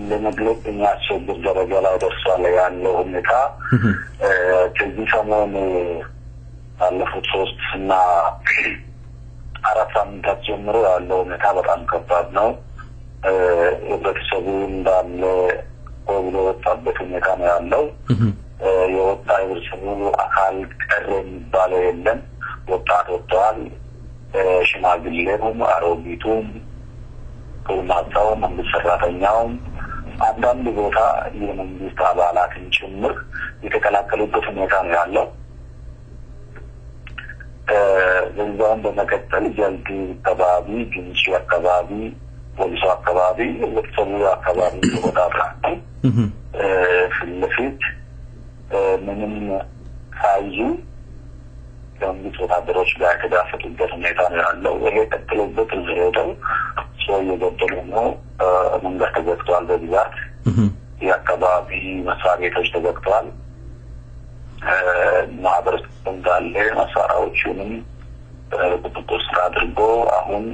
ለመግለጽ የሚያስቸግር ደረጃ ላይ ደርሷል ያለው ሁኔታ። ከዚህ ሰሞን ባለፉት 3 እና 4 ሳምንታት ጀምሮ ያለው ሁኔታ በጣም ከባድ ነው። ህብረተሰቡ እንዳለ ወብሎ ወጣበት ሁኔታ ነው ያለው። የወጣ ህብረተሰቡ አካል ቀረ የሚባለው የለም። ወጣት ወጥቷል። ሽማግሌውም አሮጊቱም ሁሉማው መንግስት ሰራተኛውም አንዳንድ ቦታ የመንግስት አባላትን ጭምር የተቀላቀሉበት ሁኔታ ነው ያለው። በዛም በመቀጠል ጀልዱ አካባቢ ግንጭ አካባቢ ፖሊስ አካባቢ ወጥተው አካባቢ ተወዳድራሉ። ፍልፊት ምንም ሳይዙ ከመንግስት ወታደሮች ጋር ተዳፈጡበት ሁኔታ ነው ያለው። ይሄ ቀጥሎበት ዘሬው ሰው የገደሉ ነው። መንገድ ተዘግቷል። በብዛት የአካባቢ መስሪያ ቤቶች ተዘግተዋል። ማህበረሰቡ እንዳለ መሳሪያዎቹንም ቁጥጥር ስር አድርጎ አሁን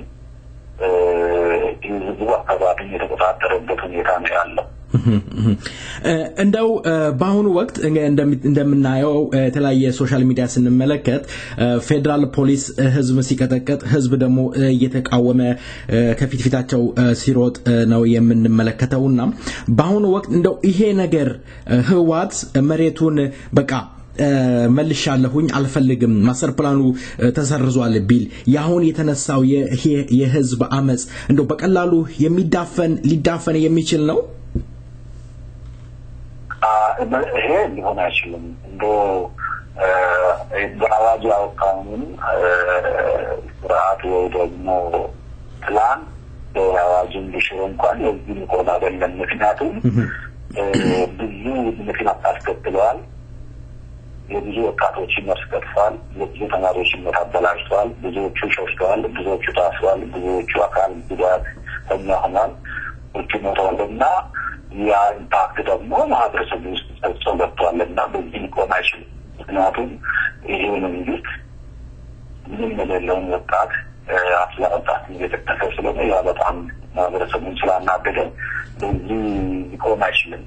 ህዝቡ አካባቢ የተቆጣጠረበት ሁኔታ ነው ያለው። እንደው በአሁኑ ወቅት እንደምናየው የተለያየ ሶሻል ሚዲያ ስንመለከት ፌደራል ፖሊስ ህዝብ ሲቀጠቀጥ ህዝብ ደግሞ እየተቃወመ ከፊትፊታቸው ሲሮጥ ነው የምንመለከተውና በአሁኑ ወቅት እንደው ይሄ ነገር ህዋት መሬቱን በቃ መልሻለሁኝ አልፈልግም ማስተር ፕላኑ ተሰርዟል ቢል ያሁን የተነሳው የህዝብ አመጽ እንደው በቀላሉ ሊዳፈን የሚችል ነው? ይሄ ሊሆን አይችልም። እንደው በአዋጅ አውቃውን ስርዓት ወይ ደግሞ ፕላን በአዋጅን ቢሽር እንኳን የዚህ ቆዳ አይደለም። ምክንያቱም ብዙ ምክንያት አስከትለዋል። የብዙ ወጣቶችን መስቀጥፋል፣ የብዙ ተማሪዎችን መታበላሽቷል፣ ብዙዎቹ ሸሽተዋል፣ ብዙዎቹ ታስረዋል፣ ብዙዎቹ አካል ጉዳት ሆነዋል። ወጥቶና ያ ኢምፓክት ደግሞ ማህበረሰቡ ውስጥ ተጽዕኖ ገብቷልና በዚህ ቆም አይችልም። ምክንያቱም ይሄ መንግስት ምንም የሌለውን ወጣት አፍላ ወጣት እየተከተለ ስለሆነ ያ በጣም ማህበረሰቡን ስላናገደ በዚህ ቆም አይችልም።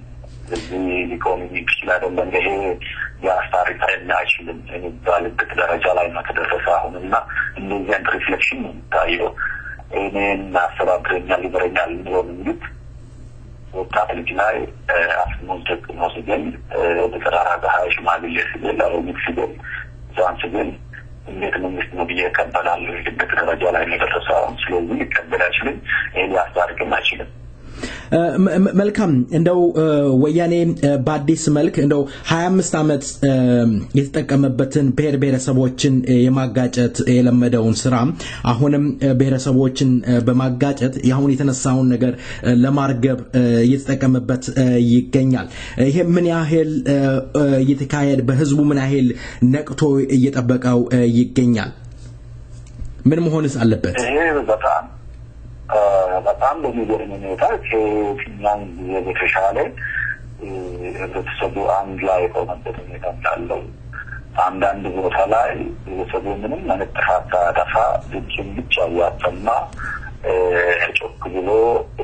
በዚህ ኢኮኖሚ ይችላል ይሄ ያስታሪክ አይችልም የሚባልበት ደረጃ ላይ ነው ተደረሰ አሁንና እንደዚህ አይነት ሪፍሌክሽን ታየው እኔን አስተባብረኛ ሊበረኛል ነው እንግዲህ ወጣት ልጅ ላይ አስሞልተቅ ነው ሲገኝ በተራራ ሀይሽ ማግኘት ሲገኝ ሲገኝ ዛን ሲገኝ እንዴት መንግስት ነው ቢየከበላል የግድ ደረጃ ላይ ነው ተደረሰው ስለዚህ ይቀበላችሁኝ ይሄ ያስታሪክ አይችልም። መልካም እንደው ወያኔ በአዲስ መልክ እንደው 25 አመት የተጠቀመበትን ብሔረሰቦችን የማጋጨት የለመደውን ስራ አሁንም ብሔረሰቦችን በማጋጨት ያሁን የተነሳውን ነገር ለማርገብ እየተጠቀመበት ይገኛል። ይሄ ምን ያህል እየተካሄደ በህዝቡ ምን ያህል ነቅቶ እየጠበቀው ይገኛል? ምን መሆንስ አለበት? ይሄ በጣም በሚገርም ሁኔታ ከፊኛን የተሻለ ህብረተሰቡ አንድ ላይ ቆመበት ሁኔታ እንዳለው አንዳንድ ቦታ ላይ ህብረተሰቡ ምንም መነጥፋታ ደፋ ድምፁን ብቻ ያሰማ ጮክ ብሎ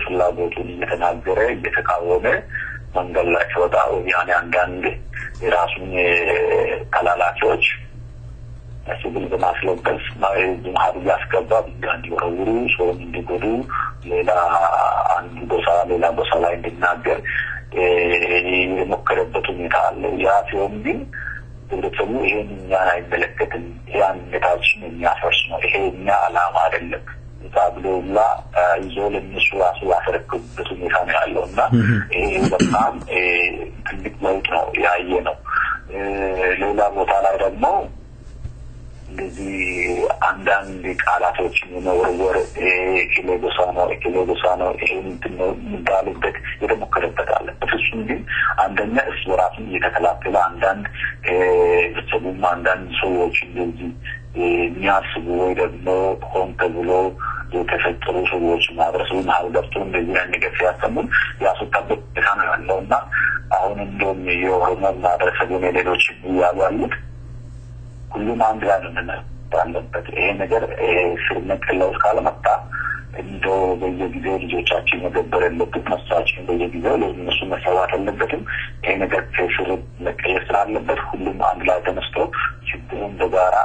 ፍላጎቱን እየተናገረ እየተቃወመ መንገድ ላይ ሲወጣ ያኔ አንዳንድ የራሱን ተላላኪዎች ሲቪል በማስለበስ ማህበረሰብ ያስገባ ቢጋንዲ ወረውሩ ሰው እንዲጎዱ ሌላ አንድ ቦታ ላይ እንዲናገር የሞከረበት ሁኔታ አለ። ያ ሲሆን ግን ህብረተሰቡ ይሄን እኛን አይመለከትም ያን የታችን የሚያፈርስ ነው ይሄ እኛ ዓላማ አይደለም ታብሎላ ይዞል እነሱ ራሱ ያፈረኩበት ሁኔታ ነው ያለውና ይሄ በጣም ትልቅ ለውጥ ነው ያየ ነው። ሌላ ቦታ ላይ ደግሞ እንደዚህ አንዳንድ ቃላቶችን መወርወር ኤኪሎጎሳ ነው ይሄን እንዳልበት የተሞከረበት አለ። እሱም ግን አንደኛ እሱ ራሱን እየተከላከለ አንዳንድ በሰቡም አንዳንድ ሰዎች እንደዚህ የሚያስቡ ወይ ደግሞ ሆን ተብሎ የተፈጠሩ ሰዎች ማህበረሰቡን ገብቶ እንደዚህ አይነት ነገር ሲያሰሙን ያስወጣበት ሁኔታ ነው ያለውና አሁን እንደውም የኦሮሞ ማህበረሰቡን ሌሎች ያሉት ሁሉም አንድ ላይ ነው ያለበት። ይሄ ነገር ስር ነቀለው ካለመጣ እንደው በየጊዜው ልጆቻችን መገበር ያለበት መስዋዕትን በየጊዜው ለእነሱ መሰዋት አለበትም ይሄ ነገር ከስር መቀየር ስላለበት ሁሉም አንድ ላይ ተነስቶ ችግሩን በጋራ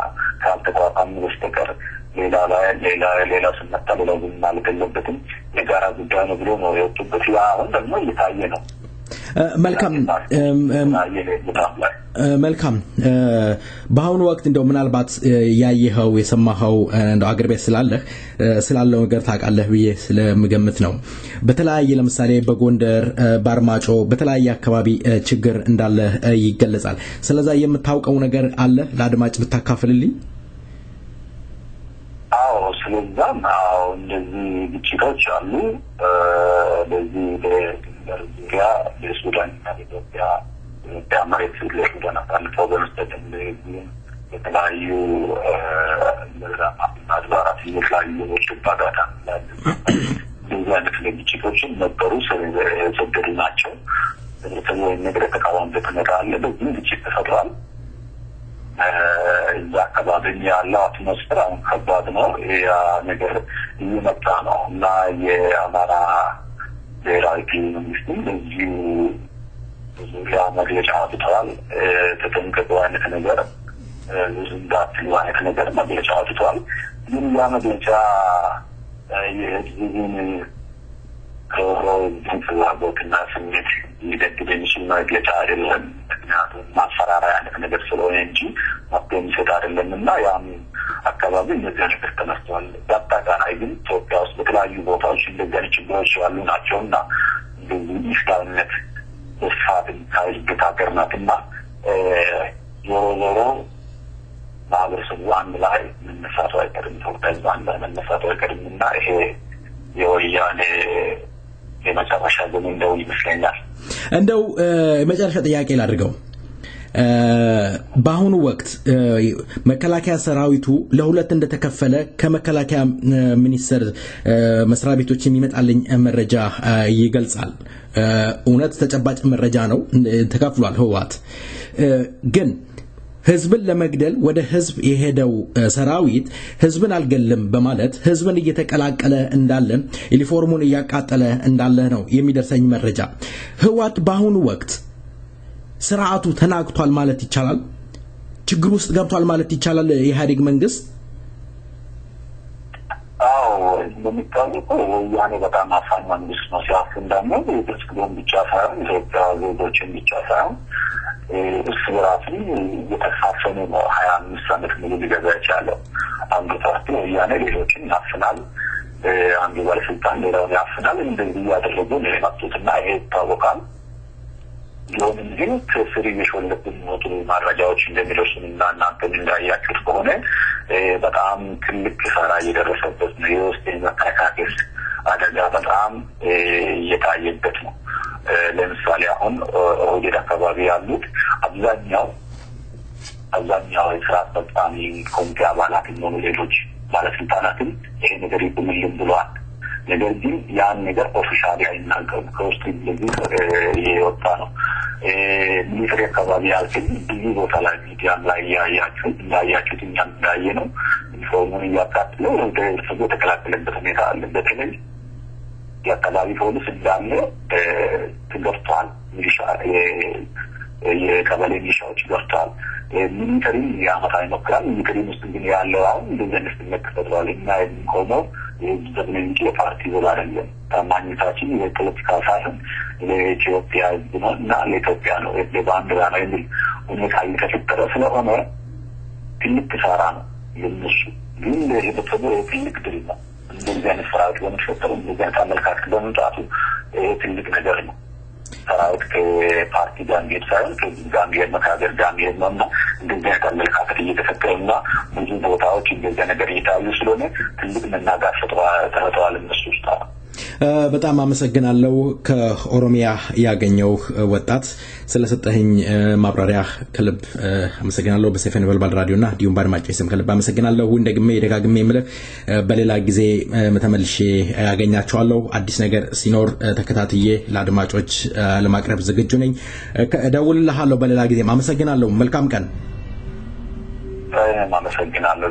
ካልተቋቋመ በስተቀር ሌላ ስመጣ ሌላው ማለት የለበትም የጋራ ጉዳይ ነው ብሎ ነው የወጡበት ያ አሁን ደግሞ እየታየ ነው መልካም በአሁኑ ወቅት እንደው ምናልባት ያየኸው የሰማኸው እንደው አገር ቤት ስላለው ነገር ታውቃለህ ብዬ ስለምገምት ነው በተለያየ ለምሳሌ በጎንደር ባርማጮ በተለያየ አካባቢ ችግር እንዳለ ይገለጻል ስለዛ የምታውቀው ነገር አለ ለአድማጭ ብታካፍልልኝ አዎ ስለዛም እንደዚህ ግጭቶች አሉ በዚህ በኢትዮጵያ በሱዳንና በኢትዮጵያ በአሜሪካ ለሱዳን አሳልፈው በመስጠት የተለያዩ አድባራት የተለያዩ ሽባጋታ እንደዚህ አይነት ግጭቶችን ነበሩ ሰደዱ ናቸው ስለዚህ ነገር ተቃዋሚነት አለ በዚህ ግጭት ተፈጥሯል እዛ አካባቢ ያለው አትሞስፌር አሁን ከባድ ነው ያ ነገር እየመጣ ነው እና የአማራ ብሔራዊ መንግስት በዚሁ ዙሪያ መግለጫ አውጥቷል ተጠንቀቁ አይነት ነገር ዝንዳትሉ አይነት ነገር መግለጫ አውጥቷል ግን ያ መግለጫ የህዝቡን ፍላጎትና ስሜት ሊደግፍ የሚችል መግለጫ አይደለም ምክንያቱም ማፈራሪያ አይነት ነገር ስለሆነ እንጂ መፍትሄ የሚሰጥ አይደለምና ያም አካባቢ እንደዚህ ነገር ተነስቷል በአጠቃላይ ግን ኢትዮጵያ ውስጥ በተለያዩ ቦታዎች እንደዚህ ችግሮች ያሉ ናቸውና እንደዚህ ይፍታነት በስፋት ታይበት ሀገር ናትና ዞሮ ማህበረሰቡ አንድ ላይ መነሳቱ አይቀርም ኢትዮጵያ አንድ ላይ መነሳቱ አይቀርምና ይሄ የወያኔ የመጨረሻ ዘመን እንደው ይመስለኛል እንደው የመጨረሻ ጥያቄ ላድርገው በአሁኑ ወቅት መከላከያ ሰራዊቱ ለሁለት እንደተከፈለ ከመከላከያ ሚኒስቴር መስሪያ ቤቶች የሚመጣልኝ መረጃ ይገልጻል እውነት ተጨባጭ መረጃ ነው ተከፍሏል ህዋት ግን ህዝብን ለመግደል ወደ ህዝብ የሄደው ሰራዊት ህዝብን አልገልም በማለት ህዝብን እየተቀላቀለ እንዳለ ዩኒፎርሙን ያቃጠለ እንዳለ ነው የሚደርሰኝ መረጃ ህዋት በአሁኑ ወቅት ስርዓቱ ተናግቷል ማለት ይቻላል ችግር ውስጥ ገብቷል ማለት ይቻላል የኢህአዴግ መንግስት እንደሚታወቀው ወያኔ በጣም አፋኝ መንግስት ነው ሲያፍን ደግሞ የብልጽግናን ብቻ ሳይሆን ኢትዮጵያ ዜጎችን ብቻ ሳይሆን እርስ በራሱ እየተሳሰኑ ነው 25 ዓመት ሙሉ ሊገዛ የቻለው አንዱ ፓርቲ ወያኔ ሌሎችን ያፍናል አንዱ ባለስልጣን ሌላውን ያፍናል እንደዚህ እያደረጉ ነው የመጡትና ይሄ ይታወቃል ቢሆንም ግን ከስር የሾለብን ሞቱ መረጃዎች እንደሚደርሱንና እናንተም እንዳያችሁት ከሆነ በጣም ትልቅ ኪሳራ እየደረሰበት ነው የውስጥ መከላከያ አደጋ በጣም እየታየበት ነው ለምሳሌ አሁን ኦዲት አካባቢ ያሉት አብዛኛው የስራ አስፈጻሚ ኮሚቴ አባላት ነው ሌሎች ባለስልጣናትም ይሄ ነገር ይቆምልን ብለዋል ነገር ግን ያን ነገር ኦፊሻሊ አይናገሩም ከውስጥ እንደዚህ የወጣ ነው ሚኒስትር አካባቢ ያልኩኝ ብዙ ቦታ ላይ ሚዲያ ላይ ያያችሁት እኛም እንዳየ ነው ኢንፎርሙን እያቃጠለው ወደ ሰው ተከላከለበት ሁኔታ አለ በተለይ የአካባቢ ፖሊስ እንዳለ ተገፍቷል ሚሊሻ የቀበሌ ሚሊሻዎች ገፍቷል ሚሊተሪ ያመጣ ይሞክራል ሚሊተሪ ውስጥ ግን ያለው አሁን እንደዚህ አይነት ተከታትሏል እና የሚቆመው የዘመን ፓርቲ ዘላለም ታማኝታችን የፖለቲካ ሳይሆን ለኢትዮጵያ እና ለኢትዮጵያ ነው በባንዲራ ላይ የሚል ሁኔታ እየተፈጠረ ስለሆነ ትልቅ ኪሳራ ነው የነሱ ግን ለህብረተሰቡ ትልቅ ድል ነው እንደዚህ አይነት ስርዓት በመፈጠሩ እንደዚህ አይነት አመለካከት በመምጣቱ ትልቅ ነገር ነው ሰራዊት ከፓርቲ ጋር ሳይሆን ከጋምቢያ መካከል ጋምቢያ ነውና እንደዚህ አይነት አመለካከት እየተፈጠረና ብዙ ቦታዎች እንደዚህ ነገር እየታዩ ስለሆነ ትልቅ መናጋት ተፈጥሯል እነሱ ውስጥ በጣም አመሰግናለሁ ከኦሮሚያ ያገኘው ወጣት ስለሰጠኝ ማብራሪያ ከልብ አመሰግናለሁ በሰይፈ ነበልባል ራዲዮና ዲዩም ባድማጭ ስም ከልብ አመሰግናለሁ ደጋግሜ የምልህ በሌላ ጊዜ ተመልሼ ያገኛቸዋለሁ አዲስ ነገር ሲኖር ተከታትዬ ለአድማጮች ለማቅረብ ዝግጁ ነኝ እደውልልሃለሁ በሌላ ጊዜ አመሰግናለሁ መልካም ቀን አመሰግናለሁ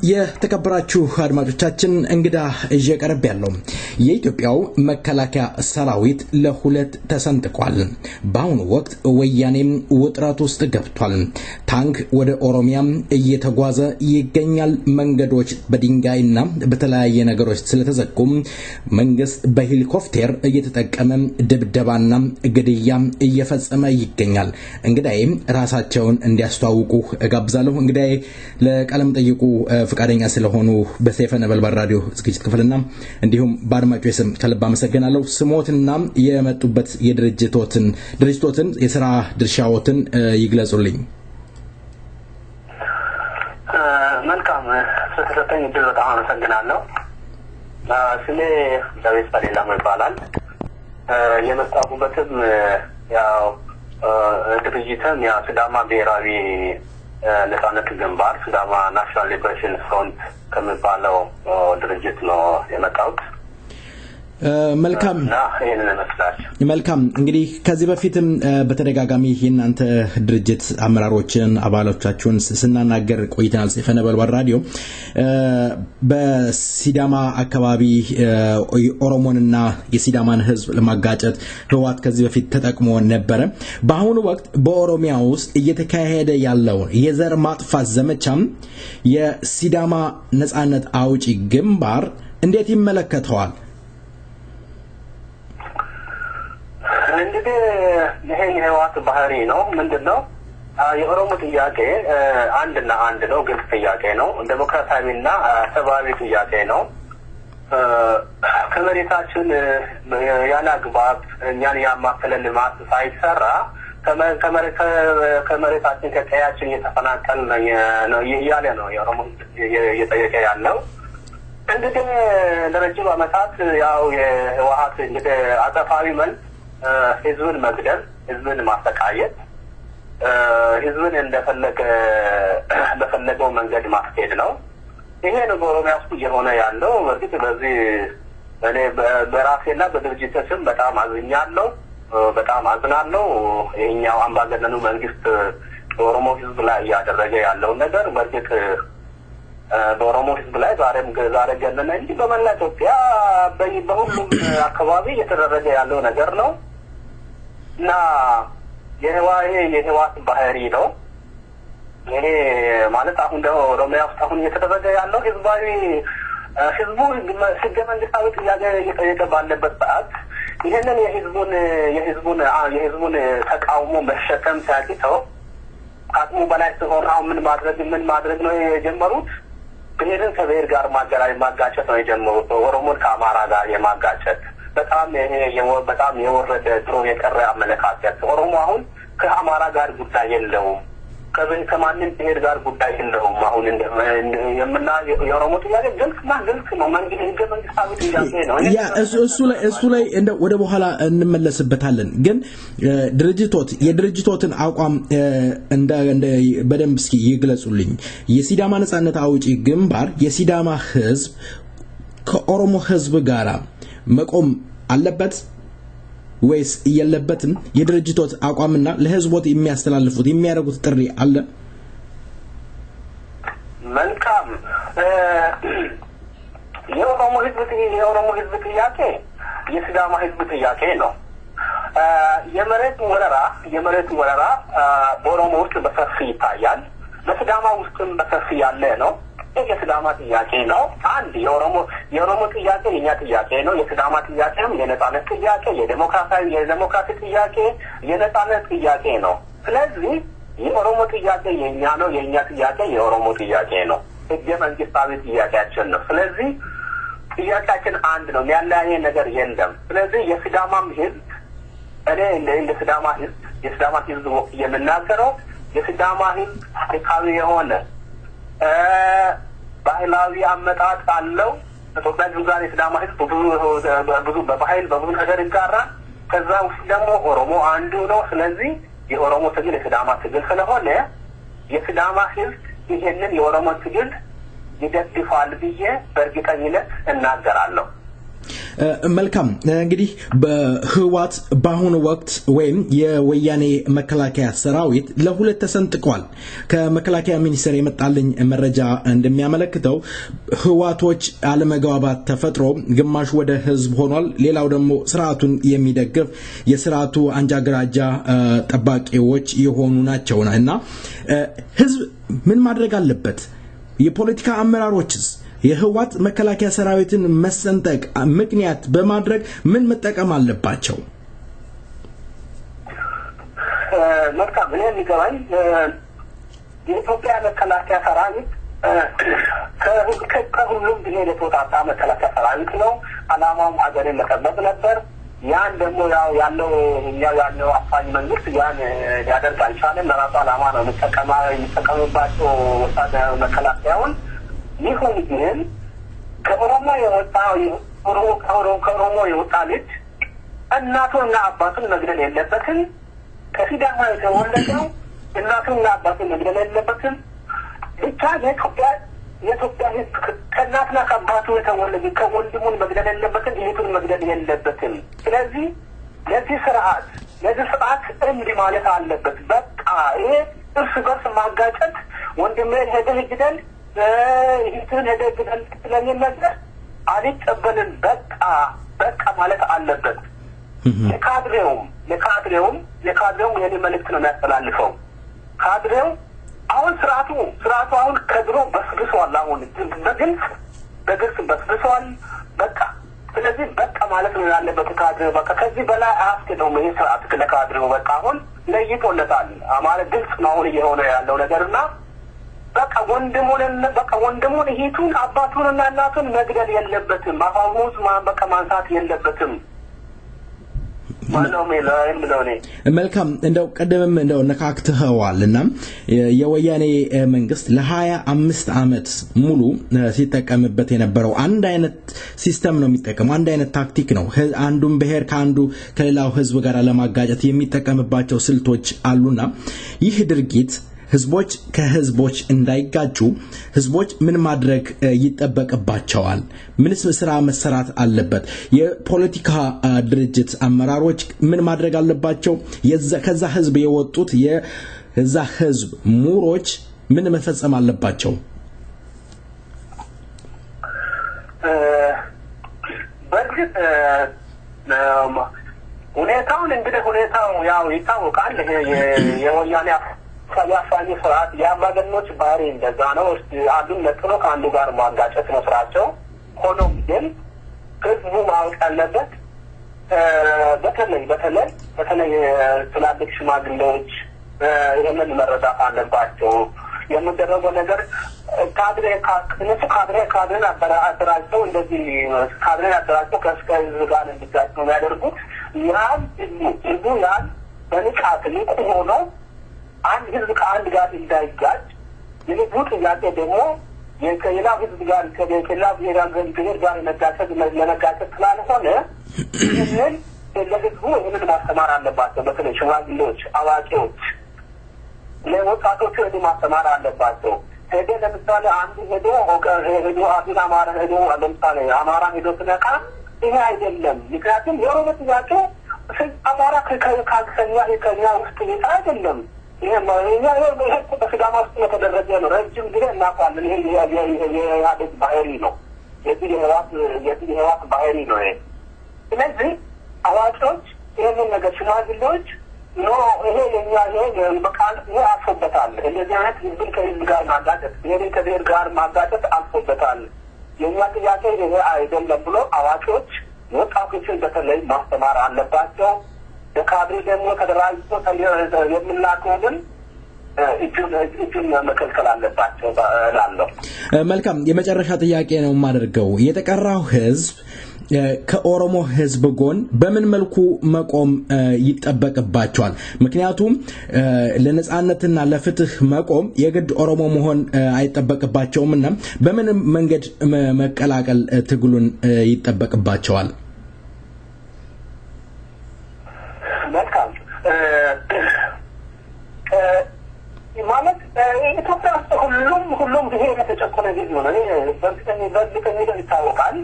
የተከበራችሁ አድማጮቻችን እንግዳ እጄ ቀርብ ያለው የኢትዮጵያው መከላከያ ሰራዊት ለሁለት ተሰንጥቋል። በአሁኑ ወቅት ወያኔም ውጥረት ውስጥ ገብቷል። ታንክ ወደ ኦሮሚያ እየተጓዘ ይገኛል። መንገዶች በድንጋይና በተለያየ ነገሮች ስለተዘጉ መንግስት በሄሊኮፕተር እየተጠቀመ ድብደባና ግድያ እየፈጸመ ይገኛል። እንግዳዬ ራሳቸውን እንዲያስተዋውቁ እጋብዛለሁ። እንግዳዬ ለቃለም ጠይቁ ፍቃደኛ ስለሆኑ በሰይፈ ነበልባል ራዲዮ ዝግጅት ክፍልና እንዲሁም በአድማጮች ስም ከልብ አመሰግናለሁ። ስሞትና የመጡበት የድርጅቶትን የሥራ ድርሻዎትን ይግለጹልኝ። መልካም ስለተሰጠኝ እድል በጣም አመሰግናለሁ። ስሜ ዳዊት ፈሌላ ይባላል። የመጣሁበትም ያው ድርጅትም ያ ሲዳማ ብሔራዊ ነጻነት ግንባር ሲዳማ ናሽናል ሊበሬሽን ፍሮንት ከሚባለው ድርጅት ነው የመጣሁት። መልካም እንግዲህ ከዚህ በፊትም በተደጋጋሚ የናንተ ድርጅት አመራሮችን አባሎቻችሁን ስናናገር ቆይተናል። ሰይፈ ነበልባል ራዲዮ በሲዳማ አካባቢ ኦሮሞንና የሲዳማን ህዝብ ለማጋጨት ህዋት ከዚህ በፊት ተጠቅሞ ነበር። በአሁኑ ወቅት በኦሮሚያ ውስጥ እየተካሄደ ያለው የዘር ማጥፋት ዘመቻም የሲዳማ ነጻነት አውጪ ግንባር እንዴት ይመለከተዋል? እንግዲህ ይሄ የህዋት ባህሪ ነው። ምንድነው የኦሮሞ ጥያቄ አንድና አንድ ነው፣ ግልጽ ጥያቄ ነው፣ ዴሞክራሲያዊና ሰብአዊ ጥያቄ ነው። ከመሬታችን ያለ አግባብ እኛን ያማከለ ልማት ሳይሰራ ከመሬታችን ከቀያችን እየተፈናቀልን ነው እያለ ነው የኦሮሞ እየጠየቀ ያለው። እንግዲህ ለረጅም ዓመታት ያው የህወሓት እንግዲህ አጠፋዊ መልክ ህዝብን መግደል፣ ህዝብን ማስተቃየት፣ ህዝብን በፈለገው መንገድ ማስኬድ ነው። ይሄ ነው በኦሮሚያ ውስጥ እየሆነ ያለው። በርግጥ በዚህ እኔ በራሴና በድርጅቴ ስም በጣም አዝኛለሁ፣ በጣም አዝናለሁ። ይሄኛው አምባገነኑ መንግስት በኦሮሞ ህዝብ ላይ እያደረገ ያለው ነገር በርግጥ በኦሮሞ ህዝብ ላይ ዛሬ ገነነ እንጂ በመላ ኢትዮጵያ በሁሉም አካባቢ እየተደረገ ያለው ነገር ነው እና የህዋት ባህሪ ነው። ይሄ ማለት አሁን ደግሞ ኦሮሚያ ውስጥ አሁን እየተደረገ ያለው ህዝቡ ህገ መንግስታዊ ጥያቄ እየጠየቀ ባለበት ሰዓት ይሄንን የህዝቡን ተቃውሞ መሸከም ሲያቅተው አቅሙ በላይ ሲሆን አሁን ምን ማድረግ ነው የጀመሩት? ብሔርን ከብሔር ጋር ማጋጨት ነው የጀመሩት። ኦሮሞን ከአማራ ጋር የማጋጨት በጣም የወረደ ድሮ የቀረ አመለካከት። ኦሮሞ አሁን ከአማራ ጋር ጉዳይ የለውም፣ ከማንም ብሔር ጋር ጉዳይ የለውም። አሁን የኦሮሞ ጥያቄ ግልጽ ነው። ህገ መንግስታዊ ጥያቄ ነው። እሱ ላይ ወደ በኋላ እንመለስበታለን። ግን የድርጅቶትን አቋም በደንብ እስኪ ይግለጹልኝ። የሲዳማ ነጻነት አውጪ ግንባር የሲዳማ ህዝብ ከኦሮሞ ህዝብ ጋራ መቆም አለበት ወይስ የለበትም? የድርጅቶት አቋምና ለህዝቦት የሚያደርጉት ጥሪ አለ? መልካም የኦሮሞ ህዝብ ጥያቄ የሲዳማ ህዝብ ጥያቄ ነው። የመሬት ወረራ በኦሮሞ ውስጥ በሰፊ ይታያል፣ በሲዳማ ውስጥም በሰፊ ያለ ነው። የሲዳማ ጥያቄ ነው። አንድ የኦሮሞ ጥያቄ የኛ ጥያቄ ነው። የሲዳማ ጥያቄም የነጻነት ጥያቄ፣ የዴሞክራሲ ጥያቄ፣ የነጻነት ጥያቄ ነው። ስለዚህ የኦሮሞ ጥያቄ የኛ ነው፣ የኛ ጥያቄ የኦሮሞ ጥያቄ ነው። ህገ መንግስታዊ ጥያቄያችን ነው። ስለዚህ ጥያቄያችን አንድ ነው፣ የሚያለያየ ነገር የለም። ስለዚህ የሲዳማም ህዝብ እኔ እንደ ሲዳማ ህዝብ የምናገረው የሲዳማ ህዝብ ታሪካዊ የሆነ ባህላዊ አመጣጥ አለው። ኢትዮጵያ ጋር የሲዳማ ህዝብ ብዙ በባህል በብዙ ነገር ይጋራል። ከዛ ውስጥ ደግሞ ኦሮሞ አንዱ ነው። ስለዚህ የኦሮሞ ትግል የሲዳማ ትግል ስለሆነ የሲዳማ ህዝብ ይሄንን የኦሮሞ ትግል ይደግፋል ብዬ በእርግጠኝነት እናገራለሁ። መልካም እንግዲህ በህዋት ባሁን ወቅት ወይም የወያኔ መከላከያ ሰራዊት ለሁለት ተሰንጥቋል ከመከላከያ ሚኒስቴር የመጣልኝ መረጃ እንደሚያመለክተው ህዋቶች አለመግባባት ተፈጥሮ ግማሽ ወደ ህዝብ ሆኗል ሌላው ደግሞ ስርዓቱን የሚደግፍ የስርዓቱ አንጃግራጃ ጠባቂዎች የሆኑ ናቸውና ህዝብ ምን ማድረግ አለበት የፖለቲካ አመራሮችስ የህዋት መከላከያ ሰራዊትን መሰንጠቅ ምክንያት በማድረግ ምን መጠቀም አለባቸው መልካም እኔ የሚገባኝ የኢትዮጵያ መከላከያ ሰራዊት ከሁሉም ብሔር የተወጣጣ መከላከያ ሰራዊት ነው አላማውም ሀገርን መጠበቅ ነበር ያን ደግሞ ያለው አፋኝ መንግስት ያን ያደርግ አልቻለም ለራሱ አላማ ነው የሚጠቀምባቸው ወታደራዊ መከላከያውን ይሁን ግን ከኦሮሞ የወጣ ልጅ እናቱንና አባቱን መግደል የለበትም ከሲዳማ የተወለደው እናቱንና አባቱን መግደል የለበትም ብቻ የኢትዮጵያ ህዝብ ከእናትና ከአባቱ የተወለደ ከወንድሙን መግደል የለበትም እህቱን መግደል የለበትም ስለዚህ ለዚህ ስርዓት እንዲ ማለት አለበት በቃ ይሄ እርስ በርስ ማጋጨት ወንድሜን ሄደህ ግደል ይህትን ሄደግደል ስለሚነገር አልቀበልም በቃ ማለት አለበት ለካድሬውም የኔ መልእክት ነው የሚያስተላልፈው ካድሬው አሁን ስርዓቱ አሁን ከድሮ በስብሷል አሁን በግልጽ በስብሷል በቃ ስለዚህ በቃ ማለት ነው ያለበት ካድሬው በቃ ከዚህ በላይ አያስኬደውም ይሄ ስርዓት ለካድሬው በቃ አሁን ለይቶለታል ማለት ግልጽ ነው አሁን እየሆነ ያለው ነገርና በቃ ወንድሙን እህቱን አባቱንና እናቱን መግደል የለበትም አፋሙዝ በቃ ማንሳት የለበትም መልካም እንደው ቀደምም እንደው ነካክተዋልና የወያኔ መንግስት ለ25 አመት ሙሉ ሲጠቀምበት የነበረው አንድ አይነት ሲስተም ነው የሚጠቀመው አንድ አይነት ታክቲክ ነው አንዱን ብሔር ከአንዱ ከሌላው ህዝብ ጋር ለማጋጨት የሚጠቀምባቸው ስልቶች አሉና ይህ ድርጊት ህዝቦች ከህዝቦች እንዳይጋጩ ህዝቦች ምን ማድረግ ይጠበቅባቸዋል ምንስ ስራ መሰራት አለበት የፖለቲካ ድርጅት አመራሮች ምን ማድረግ አለባቸው ከዛ ህዝብ የወጡት የዛ ህዝብ ሙሮች ምን መፈጸም አለባቸው በግድ ሁኔታው ያው ይታወቃል የወያኔ ሰላሳኒ ፍርሃት የአምባገነኖች ባህሪ እንደዛ ነው አንዱን ነጥሎ ከአንዱ ጋር ማጋጨት ነው ስራቸው ሆኖም ግን ህዝቡ ማወቅ ያለበት በተለይ ትላልቅ ሽማግሌዎች ይህንን መረዳት አለባቸው የሚደረገው ነገር ካድሬን አደራጅተው እንደዚህ ካድሬን አደራጅተው ከህዝብ ጋር እንዲጋጭ ነው የሚያደርጉት ህዝቡ ያን በንቃት ንቁ ሆኖ አንድ ህዝብ ከአንድ ጋር እንዳይጋጭ የህዝቡ ጥያቄ ደግሞ ከሌላ ህዝብ ጋር ከሌላ ብሔር ጋር ለመጋጨት ስላልሆነ ይህንን ለህዝቡ ይህንን ማስተማር አለባቸው በተለይ ሽማግሌዎች አዋቂዎች ለወጣቶቹ ይህንን ማስተማር አለባቸው ለምሳሌ አንዱ ሄዶ አዲስ አማራ ሄዶ ለምሳሌ አማራን ሄዶ ስነካ ይሄ አይደለም ምክንያቱም የኦሮሞ ጥያቄ አማራ ከኛ ውስጥ ይታ አይደለም ይሄ በሲዳማ ውስጥ የተደረገ ነው ረጅም ጊዜ እናውቃለን ይሄ የኢህአዴግ ባህሪ ነው የዚህ የህዋት ባህሪ ነው ስለዚህ አዋቂዎች ይህንን ነገር ሽማግሌዎች ይሄ በቃል አልፎበታል እንደዚህ አይነት ህዝብን ከህዝብ ጋር ማጋጨት ከብሔር ጋር ማጋጨት አልፎበታል የኛ ጥያቄ ይሄ አይደለም ብሎ አዋቂዎች ወጣቶችን በተለይ ማስተማር አለባቸው ለካድሬ ደግሞ ተደራጅቶ የምናውቀውን እጁን መከልከል አለባቸው እላለሁ መልካም የመጨረሻ ጥያቄ ነው የማደርገው የተቀራው ህዝብ ከኦሮሞ ህዝብ ጎን በምን መልኩ መቆም ይጠበቅባቸዋል ምክንያቱም ለነጻነትና ለፍትህ መቆም የግድ ኦሮሞ መሆን አይጠበቅባቸውምና በምን መንገድ መቀላቀል ትግሉን ይጠበቅባቸዋል መልካም ማለት ኢትዮጵያ ውስጥ ሁሉም ብሔር የተጨቆነ ህዝብ ነው በእርግጠኝነት ይታወቃል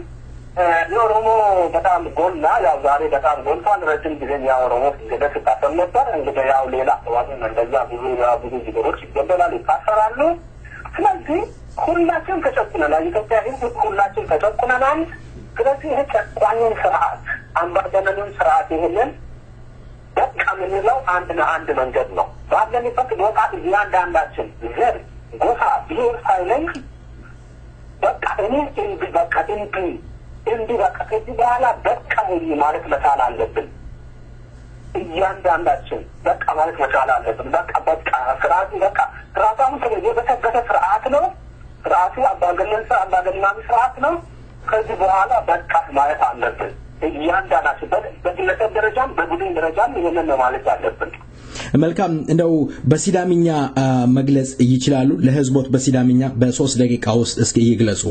የኦሮሞ በጣም ጎልና ያው ዛሬ በጣም ጎልቷል ረጅም ጊዜ ያው ኦሮሞ እንግዲህ ተጣጣም ነበር እንግዲህ ያው ሌላ አካባቢ እንደዛ ብዙ ጅብሮች ይገደላሉ ይታሰራሉ ስለዚህ ሁላችን ተጨቁነናል ኢትዮጵያ ህዝብ ሁላችን ተጨቁነናል ስለዚህ ይሄ ጨቋኙን ስርዓት አምባገነኑን ስርዓት ይሄንን በቃ ምንለው አንድ መንገድ ነው ባለንበት ቦታ እያንዳንዳችን ዘር ጎሳ ብሔር ሳይለይ በቃ እኔ እንዲ በቃ ከዚህ በኋላ በቃ ማለት መቻል አለብን እያንዳንዳችን በቃ ማለት መቻል አለብን በቃ ስርዓቱ በቃ ስርዓቱን የተበተገተ ስርዓት ነው ስርዓቱ አምባገነናዊ ስርዓት ነው ከዚህ በኋላ በቃ ማለት አለብን እያንዳንዳችን በግለሰብ ደረጃም በቡድን ደረጃም ይሄንን ማለት አለብን መልካም እንደው በሲዳሚኛ መግለጽ ይችላሉ ለህዝቦት በሲዳሚኛ በ3 ደቂቃ ውስጥ እስኪ ይግለጹ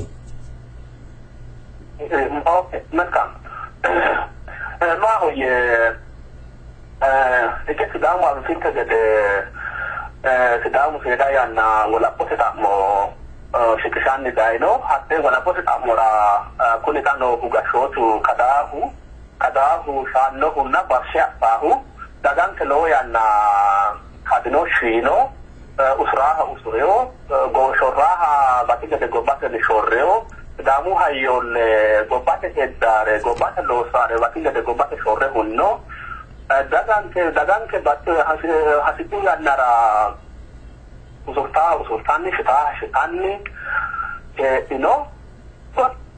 መልካም ማሆይ እከት ዳሙ አልፊት ተገደ ተዳሙ ፈዳያና ወላፖት ታሞ ሽክሻን ዳይኖ አጤ ወላፖት ታሞራ ኩኒታኖ ጉጋሾቱ ከዳሁ ሻኖሁና ባሻባሁ dagang keloyana kadino shino usuriyo goshorraha batika de gobate de shorreo damu hayol gobate edare gobate losare batika de gobate shorre hunno dagang ke bat hasitu yanara usultani shitani ino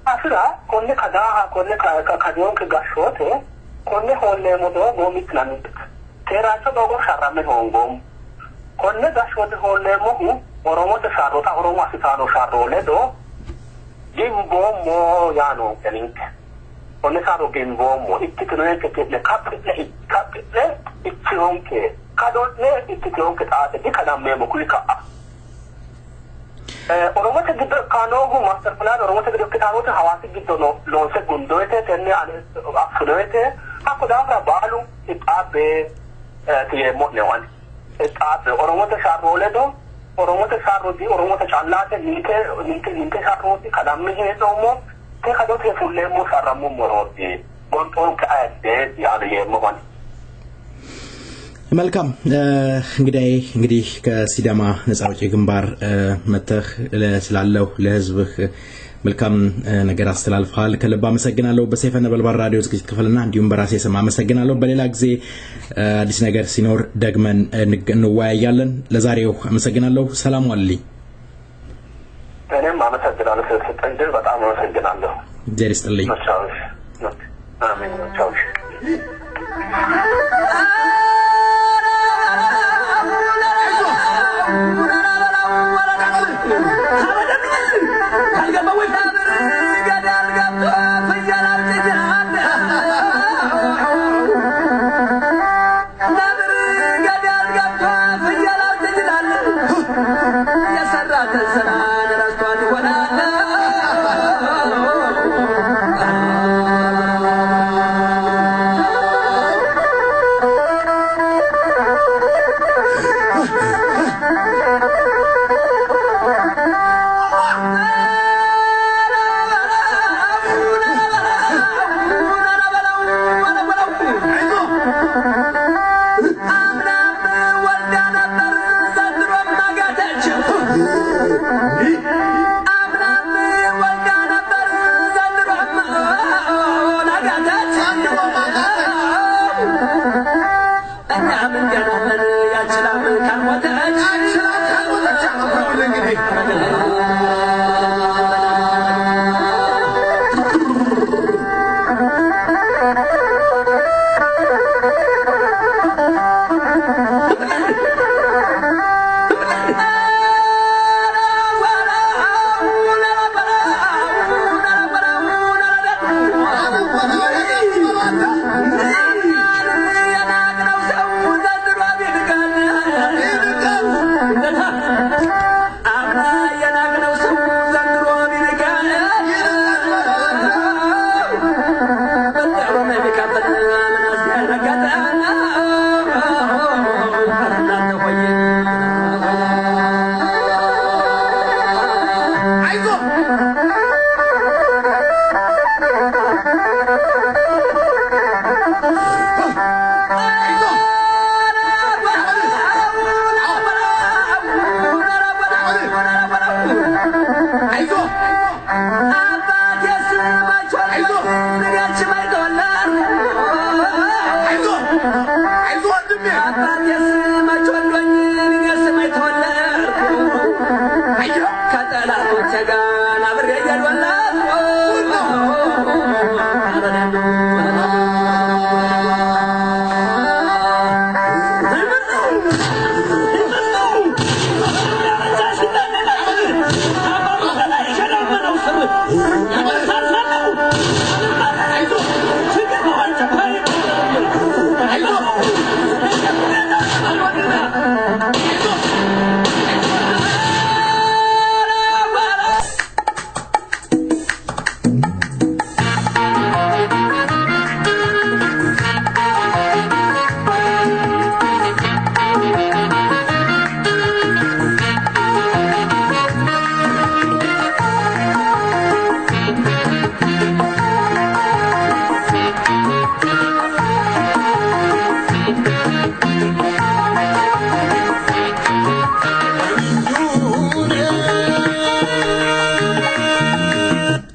asira konne kadaha konne kadion ke gashote konne holle modo gomit nan teracho dogo sharame hongom konne gashote holle mo oromo te sharota oromo asitano sharole do gimbo mo yano kelink konne saro gimbo mo ikkitne ke kapitle ikkionke kadonne ikkionke taate dikadam me kulika oromo te giddo kanogu master plan oromo te giddo kitanote hawasi giddo no lonse gundoete tenne ane afsudoete akudafra balu itabe tiye modne wan itabe oromo te sharole do oromo te sharodi oromo te challate nike sharodi kadam me hedo mo te kadote fulle mo saramu morodi gonton ka ade yaade mo wan መልካም እንግዲህ ከሲዳማ ነጻዎች ግንባር መተህ ስላለው ለህዝብህ መልካም ነገር አስተላልፈሃል ከልብ አመሰግናለሁ በሰይፈ ነበልባል ራዲዮ ዝግጅት ክፍልና እንዲሁም በራሴ ስም አመሰግናለሁ በሌላ ጊዜ አዲስ ነገር ሲኖር ደግመን እንወያያለን ለዛሬው አመሰግናለሁ ሰላም ዋልልኝ እኔም አመሰግናለሁ ስለተጠንደ በጣም አመሰግናለሁ ጀሪ ስጥልኝ አሜን ቻው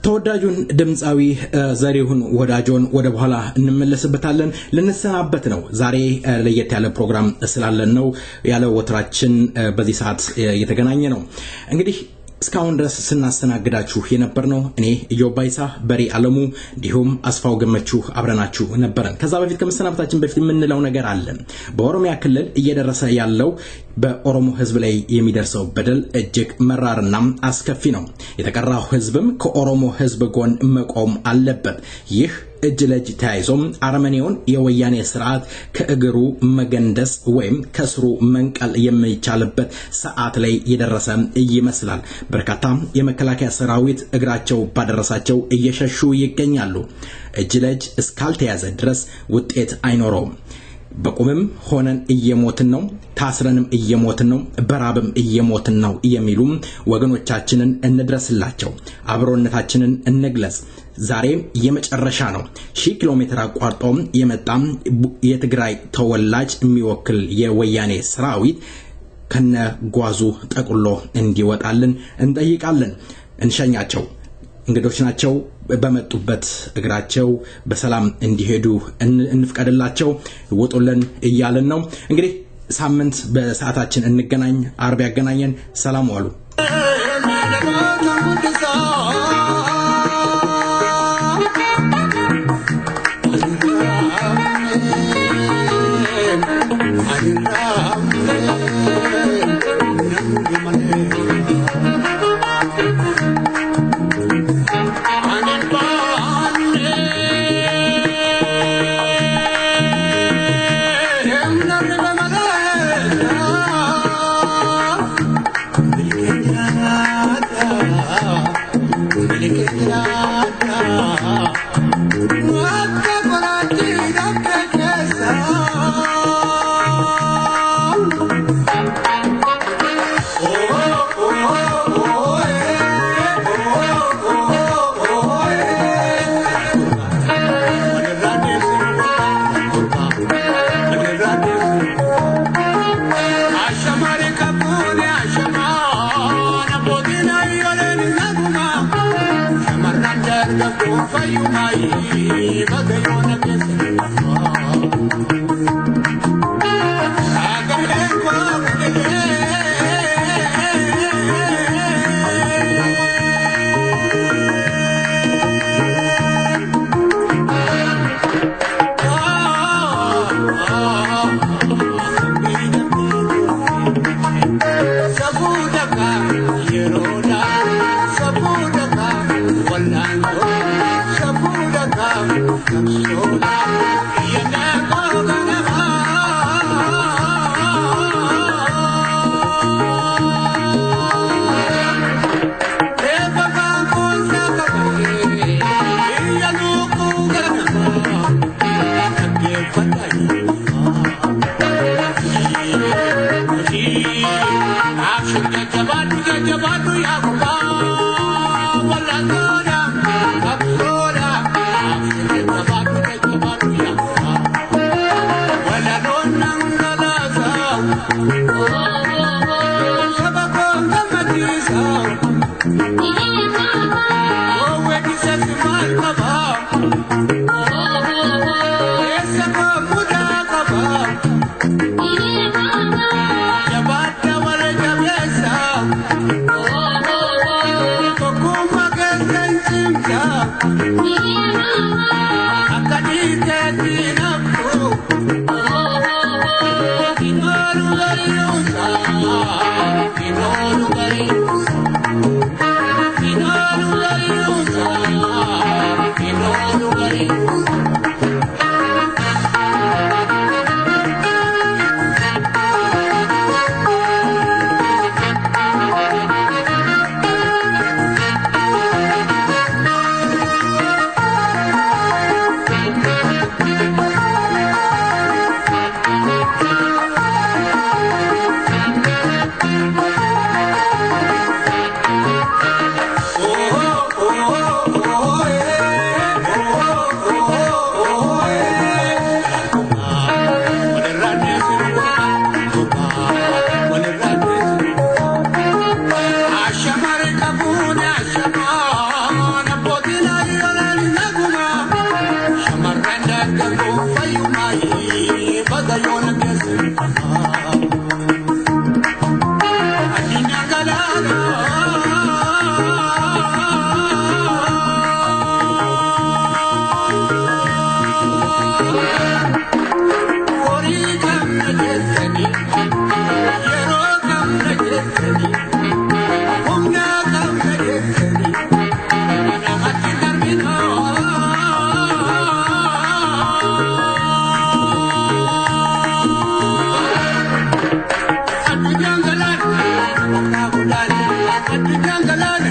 ተወዳጁን ድምጻዊ ዘሪሁን ወዳጆን ወደ በኋላ እንመለስበታለን ለነሰናበት ነው ዛሬ ለየት ያለ ፕሮግራም ስላለን ነው ያለ ወትራችን በዚህ ሰዓት የተገናኘ ነው እንግዲህ እስካሁን ድረስ ስናስተናግዳችሁ የነበርነው እኔ ኢዮባይሳ በሪ አለሙ እንዲሁም አስፋው ገመቹ አብረናችሁ ነበርን ከዛ በፊት ከመሰናበታችን በፊት የምንለው ነገር አለ በኦሮሚያ ክልል እየደረሰ ያለው በኦሮሞ ህዝብ ላይ የሚደርሰው በደል እጅግ መራርና አስከፊ ነው የተቀራው ህዝብም ከኦሮሞ ህዝብ ጎን መቆም አለበት ይህ እጅ ለእጅ ተያይዞም አርመኒውን የወያኔ ስርዓት ከእግሩ መገንደስ ወይም ከስሩ መንቀል የሚቻልበት ሰዓት ላይ የደረሰ ይመስላል በርካታ የመከላከያ ሰራዊት እግራቸው ባደረሳቸው እየሸሹ ይገኛሉ እጅ ለእጅ እስካልተያዘ ድረስ ውጤት አይኖረውም በቁምም ሆነን እየሞትን ነው ታስረንም እየሞትን ነው በራብም እየሞትን ነው የሚሉ ወገኖቻችንን እንድረስላቸው አብሮነታችንን እንግለጽ ዛሬ የመጨረሻ ነው 1000 ኪሎሜትር አቋርጦም የመጣም የትግራይ ተወላጅ የሚወክል የወያኔ ሰራዊት ከነ ጓዙ ጠቅሎ እንዲወጣልን እንጠይቃለን እንሸኛቸው እንግዶች ናቸው በመጡበት እግራቸው በሰላም እንዲሄዱ እንፍቀድላቸው ወጡልን እያለን ነው እንግዲህ ሳምንት በሰዓታችን እንገናኝ አርብ ያገናኘን ሰላም ዋሉ Sabakon gamatiza Jangalan,